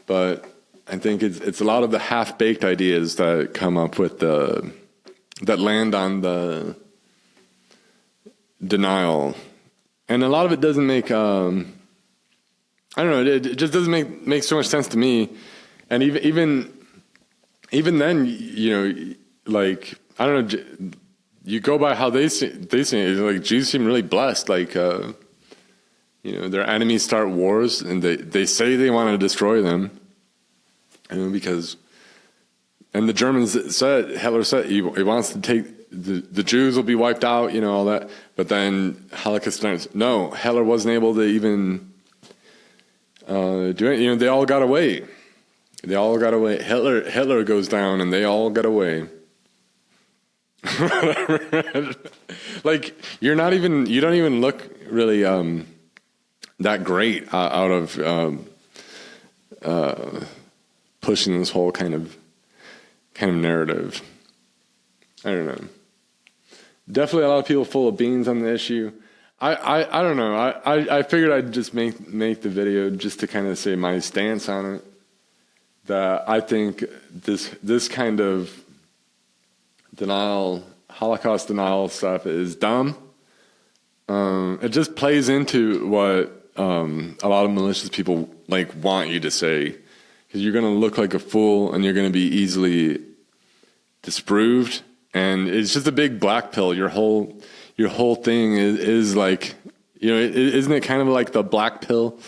but I think it's a lot of the half-baked ideas that come up with that land on the denial, and a lot of it doesn't make. I don't know. It just doesn't make so much sense to me, and even then, like, I don't know. You go by how they say it. Like, Jews seem really blessed. Like, their enemies start wars, and they say they want to destroy them. Because the Germans Hitler said he wants to take the Jews will be wiped out, all that. But then Holocaust deniers, no, Hitler wasn't able to even do it. They all got away. Hitler goes down, and they all got away. Like, you don't even look really that great out of pushing this whole kind of narrative. I don't know. Definitely a lot of people full of beans on the issue. I don't know. I figured I'd just make the video just to kind of say my stance on it. That I think this kind of denial, Holocaust denial stuff is dumb. It just plays into what a lot of malicious people want you to say. Because you're going to look like a fool, and you're going to be easily disproved, and it's just a big black pill. Your whole thing is like, isn't it kind of like the black pill,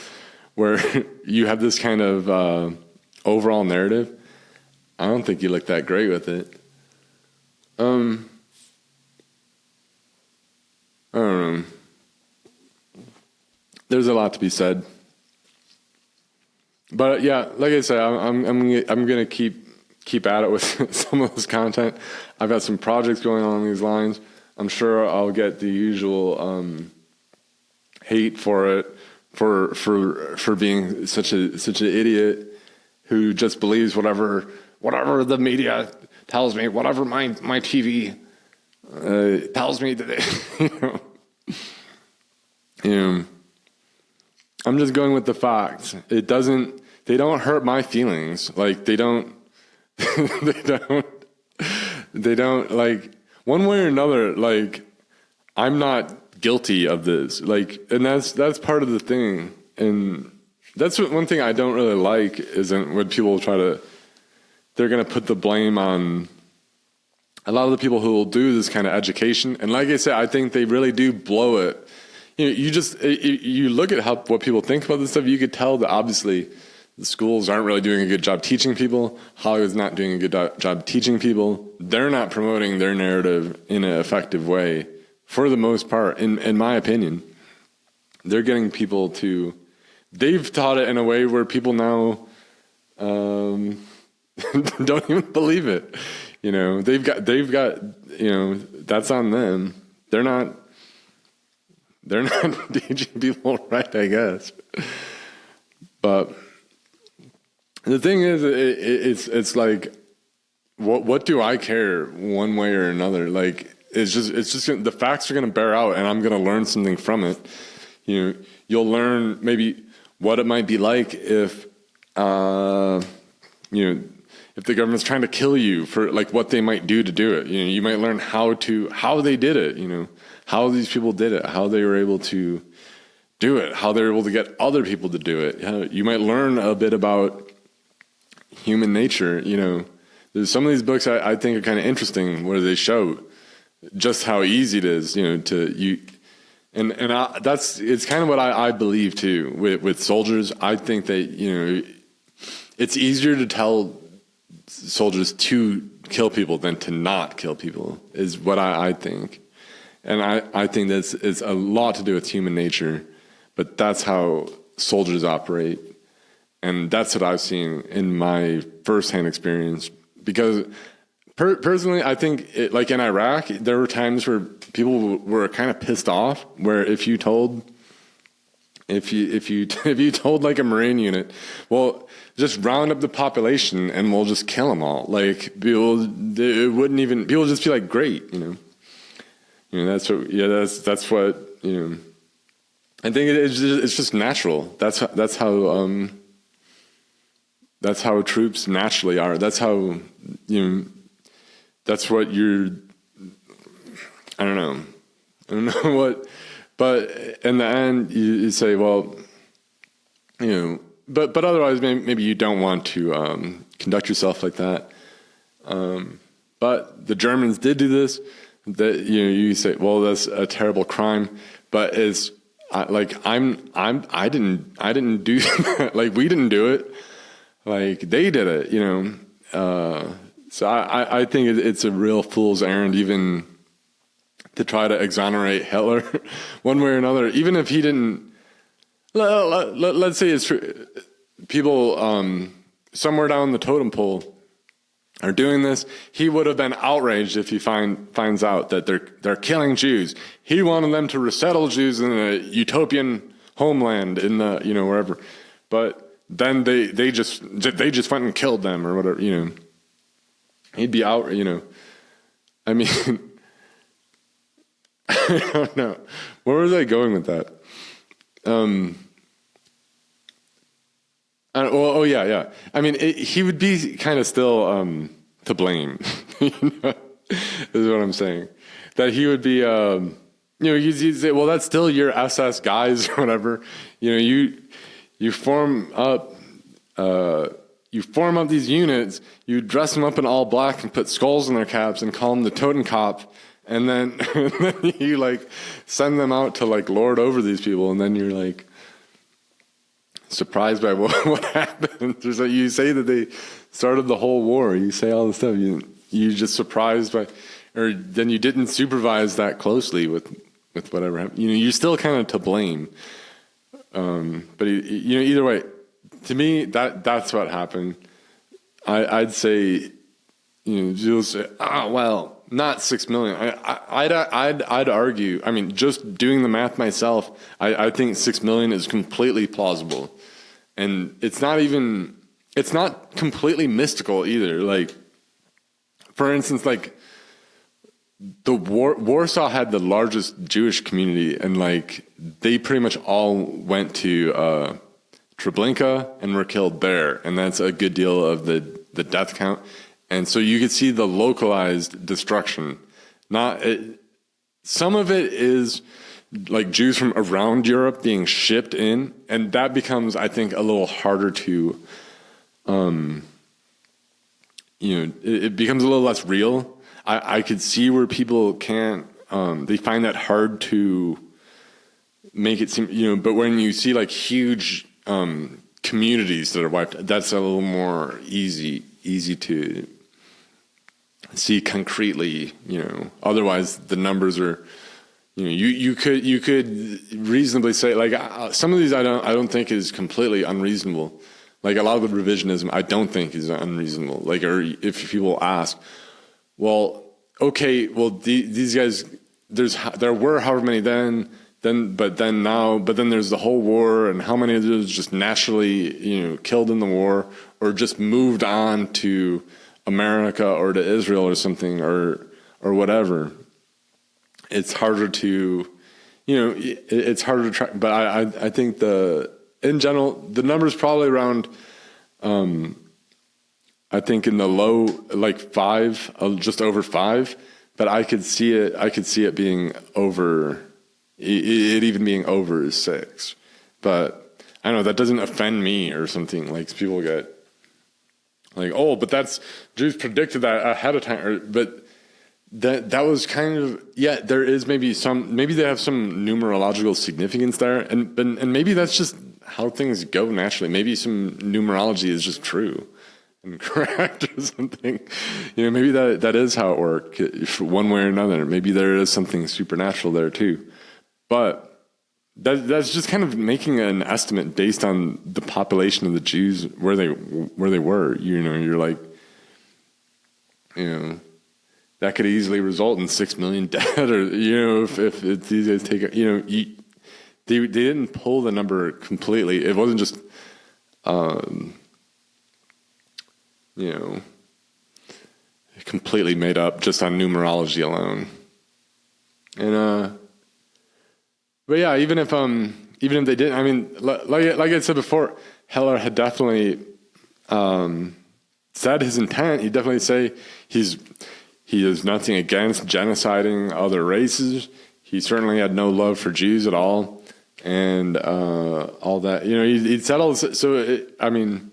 where you have this kind of overall narrative? I don't think you look that great with it. I don't know. There's a lot to be said. But yeah, like I said, I'm gonna keep at it with some of this content. I've got some projects going on these lines. I'm sure I'll get the usual hate for it, for being such an idiot who just believes whatever the media tells me, whatever my TV tells me that I'm just going with the facts. They don't hurt my feelings. Like, they don't like, one way or another, like, I'm not guilty of this. Like, and that's part of the thing. And that's one thing I don't really like, isn't when people they're going to put the blame on a lot of the people who will do this kind of education, and like I said, I think they really do blow it. You look at what people think about this stuff, you could tell that obviously the schools aren't really doing a good job teaching people. Hollywood's not doing a good job teaching people. They're not promoting their narrative in an effective way for the most part, in my opinion. They're getting people to, they've taught it in a way where people now don't even believe it. They've got, that's on them. They're not teaching people right, I guess. But the thing is, it's like, what do I care one way or another? Like, it's just the facts are going to bear out, and I'm going to learn something from it. You'll learn maybe what it might be like if if the government's trying to kill you, for like what they might do to do it. You might learn how they did it. How these people did it, how they were able to do it, how they were able to get other people to do it. You might learn a bit about human nature. There's some of these books I think are kind of interesting, where they show just how easy it is, it's kind of what I believe too with soldiers. I think that it's easier to tell soldiers to kill people than to not kill people, is what I think. And I think this is a lot to do with human nature, but that's how soldiers operate. And that's what I've seen in my firsthand experience. Because personally, I think like in Iraq, there were times where people were kind of pissed off, where if you told like a Marine unit, well, just round up the population and we'll just kill them all. Like people just be like, great, that's what I think it's just natural. That's how troops naturally are. That's how that's what you're. I don't know what, but in the end you say, well, but otherwise maybe you don't want to conduct yourself like that. But the Germans did do this. That you say, well, that's a terrible crime, but it's like I didn't do that. Like we didn't do it, like they did it, so I think it's a real fool's errand even to try to exonerate Hitler one way or another, even if he didn't. Let's say it's true. People somewhere down the totem pole are doing this. He would have been outraged if he finds out that they're killing Jews. He wanted them to resettle Jews in a utopian homeland in the wherever, but then they just went and killed them or whatever. He'd be out. I mean, I don't know. Where was I going with that? Yeah. I mean, he would be kind of still to blame. Is what I'm saying. That he would be, he'd say, well, that's still your SS guys or whatever. You form up these units. You dress them up in all black and put skulls in their caps and call them the Totenkopf. And then you like send them out to like lord over these people, and then you're like surprised by what happened. You say that they started the whole war. You say all this stuff. You just surprised by, or then you didn't supervise that closely with whatever happened. You're still kind of to blame. But either way, to me that's what happened. I'd say, you'll say, well, not 6 million. I'd argue. I mean, just doing the math myself, I think 6 million is completely plausible, and it's not completely mystical either. Like, for instance, like the Warsaw had the largest Jewish community, and like they pretty much all went to Treblinka and were killed there, and that's a good deal of the death count. And so you could see the localized destruction. Some of it is like Jews from around Europe being shipped in, and that becomes, I think, a little harder to, it becomes a little less real. I could see where people can't, they find that hard to make it seem, but when you see like huge communities that are wiped, that's a little more easy to see concretely, otherwise the numbers are, you could reasonably say, like, some of these I don't think is completely unreasonable. Like a lot of the revisionism I don't think is unreasonable. Like, or if people ask, well, okay, well, these guys, there were however many then there's the whole war, and how many of those just naturally, killed in the war, or just moved on to America or to Israel or something, or whatever. It's harder to, it's harder to track. But I think in general, the number's probably around, I think in the low, like 5, just over 5. But I could see it being over. It even being over 6. But I don't know, that doesn't offend me or something. Like, people get like, oh, but Jews predicted that ahead of time. But that was kind of, there is maybe they have some numerological significance there. And maybe that's just how things go naturally. Maybe some numerology is just true and correct or something. Maybe that is how it works one way or another. Maybe there is something supernatural there too. But that's just kind of making an estimate based on the population of the Jews where they were. You're like, that could easily result in 6 million dead, or if these guys take they didn't pull the number completely. It wasn't just completely made up just on numerology alone. And but yeah, even if they didn't, I mean, like I said before, Hitler had definitely said his intent. He'd definitely say he has nothing against genociding other races. He certainly had no love for Jews at all, and all that. He'd said all this. So I mean,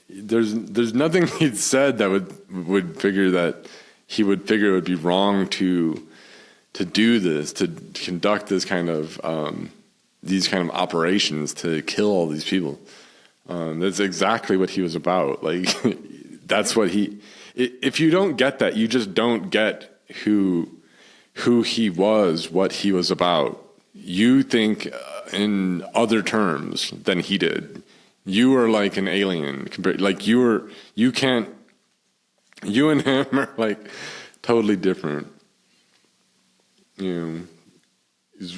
there's nothing he'd said that would figure that he would figure it would be wrong to do this, to conduct this kind of these kind of operations to kill all these people. That's exactly what he was about. Like, that's what if you don't get that, you just don't get who he was, what he was about. You think in other terms than he did. You are like an alien compared, like you and him are like totally different.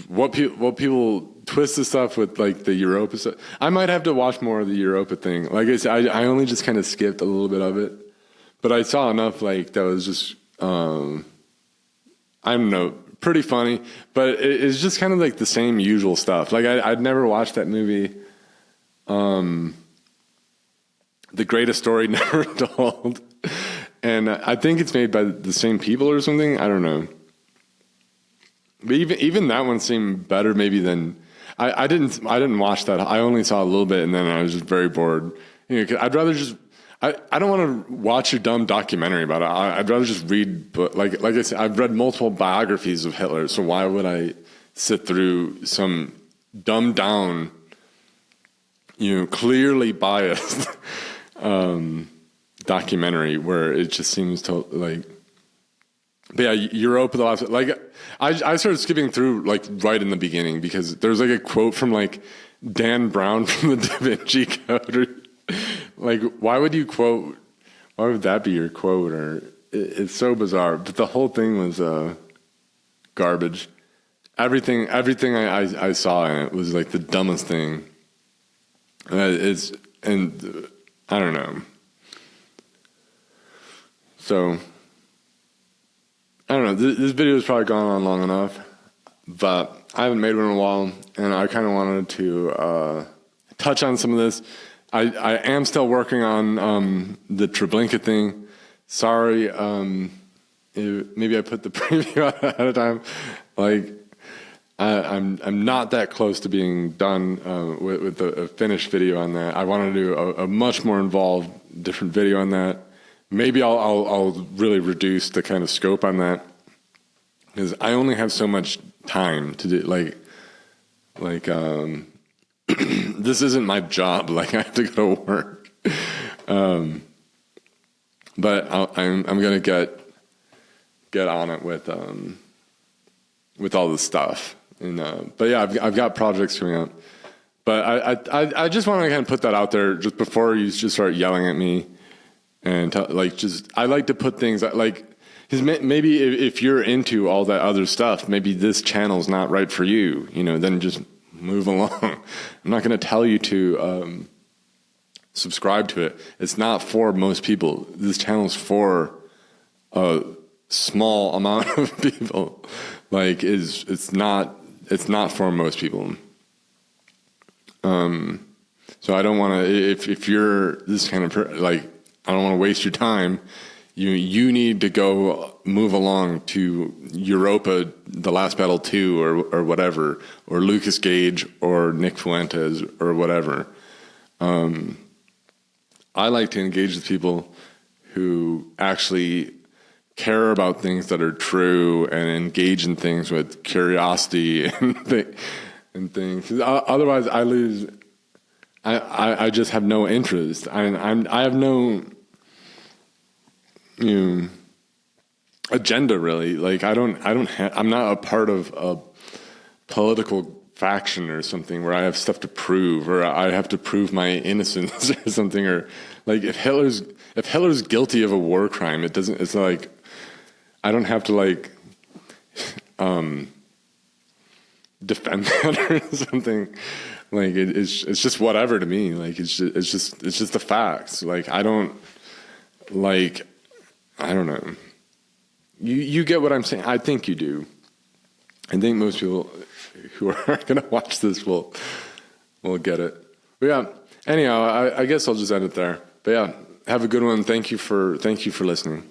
What people twist the stuff with, like the Europa stuff. I might have to watch more of the Europa thing. Like I said, I only just kind of skipped a little bit of it, but I saw enough like that was just I don't know, pretty funny. But it's just kind of like the same usual stuff. Like I'd never watched that movie, The Greatest Story Never Told, and I think it's made by the same people or something. I don't know. But even that one seemed better maybe than I didn't watch that. I only saw a little bit, and then I was just very bored. 'Cause I'd rather just I don't want to watch a dumb documentary about it. I'd rather just read. But like I said, I've read multiple biographies of Hitler, so why would I sit through some dumbed down, clearly biased documentary where it just seems to like. But yeah, Europa, the last, like, I started skipping through, like, right in the beginning, because there's, like, a quote from, like, Dan Brown from the Debunking Code. Like, why would that be your quote? Or it's so bizarre. But the whole thing was garbage. Everything I saw in it was, like, the dumbest thing. And I don't know. So I don't know, this video has probably gone on long enough, but I haven't made one in a while, and I kind of wanted to touch on some of this. I am still working on the Treblinka thing. Sorry, maybe I put the preview out ahead of time. Like, I'm not that close to being done with a finished video on that. I want to do a much more involved, different video on that. maybe I'll really reduce the kind of scope on that, because I only have so much time to do, this isn't my job. Like, I have to go to work. But I'm going to get on it with all this stuff. And, but yeah, I've got projects coming up. But I just want to kind of put that out there just before you just start yelling at me. And I like to put things like, because maybe if you're into all that other stuff, maybe this channel's not right for you, then just move along. I'm not going to tell you to subscribe to it. It's not for most people. This channel's for a small amount of people. Like, it's not for most people. So I don't want to, if you're this kind of, I don't want to waste your time. You need to go move along to Europa, The Last Battle 2 or whatever, or Lucas Gage or Nick Fuentes or whatever. I like to engage with people who actually care about things that are true and engage in things with curiosity and things. Otherwise, I lose. I just have no interest. I have no agenda, really. Like, I'm not a part of a political faction or something where I have stuff to prove, or I have to prove my innocence or something, or like if Hitler's guilty of a war crime, it's like I don't have to defend that or something. Like, it's just whatever to me. Like, it's just the facts. Like, I don't know. You get what I'm saying? I think you do. I think most people who are going to watch this will get it. But yeah, anyhow, I guess I'll just end it there. But yeah, have a good one. Thank you for listening.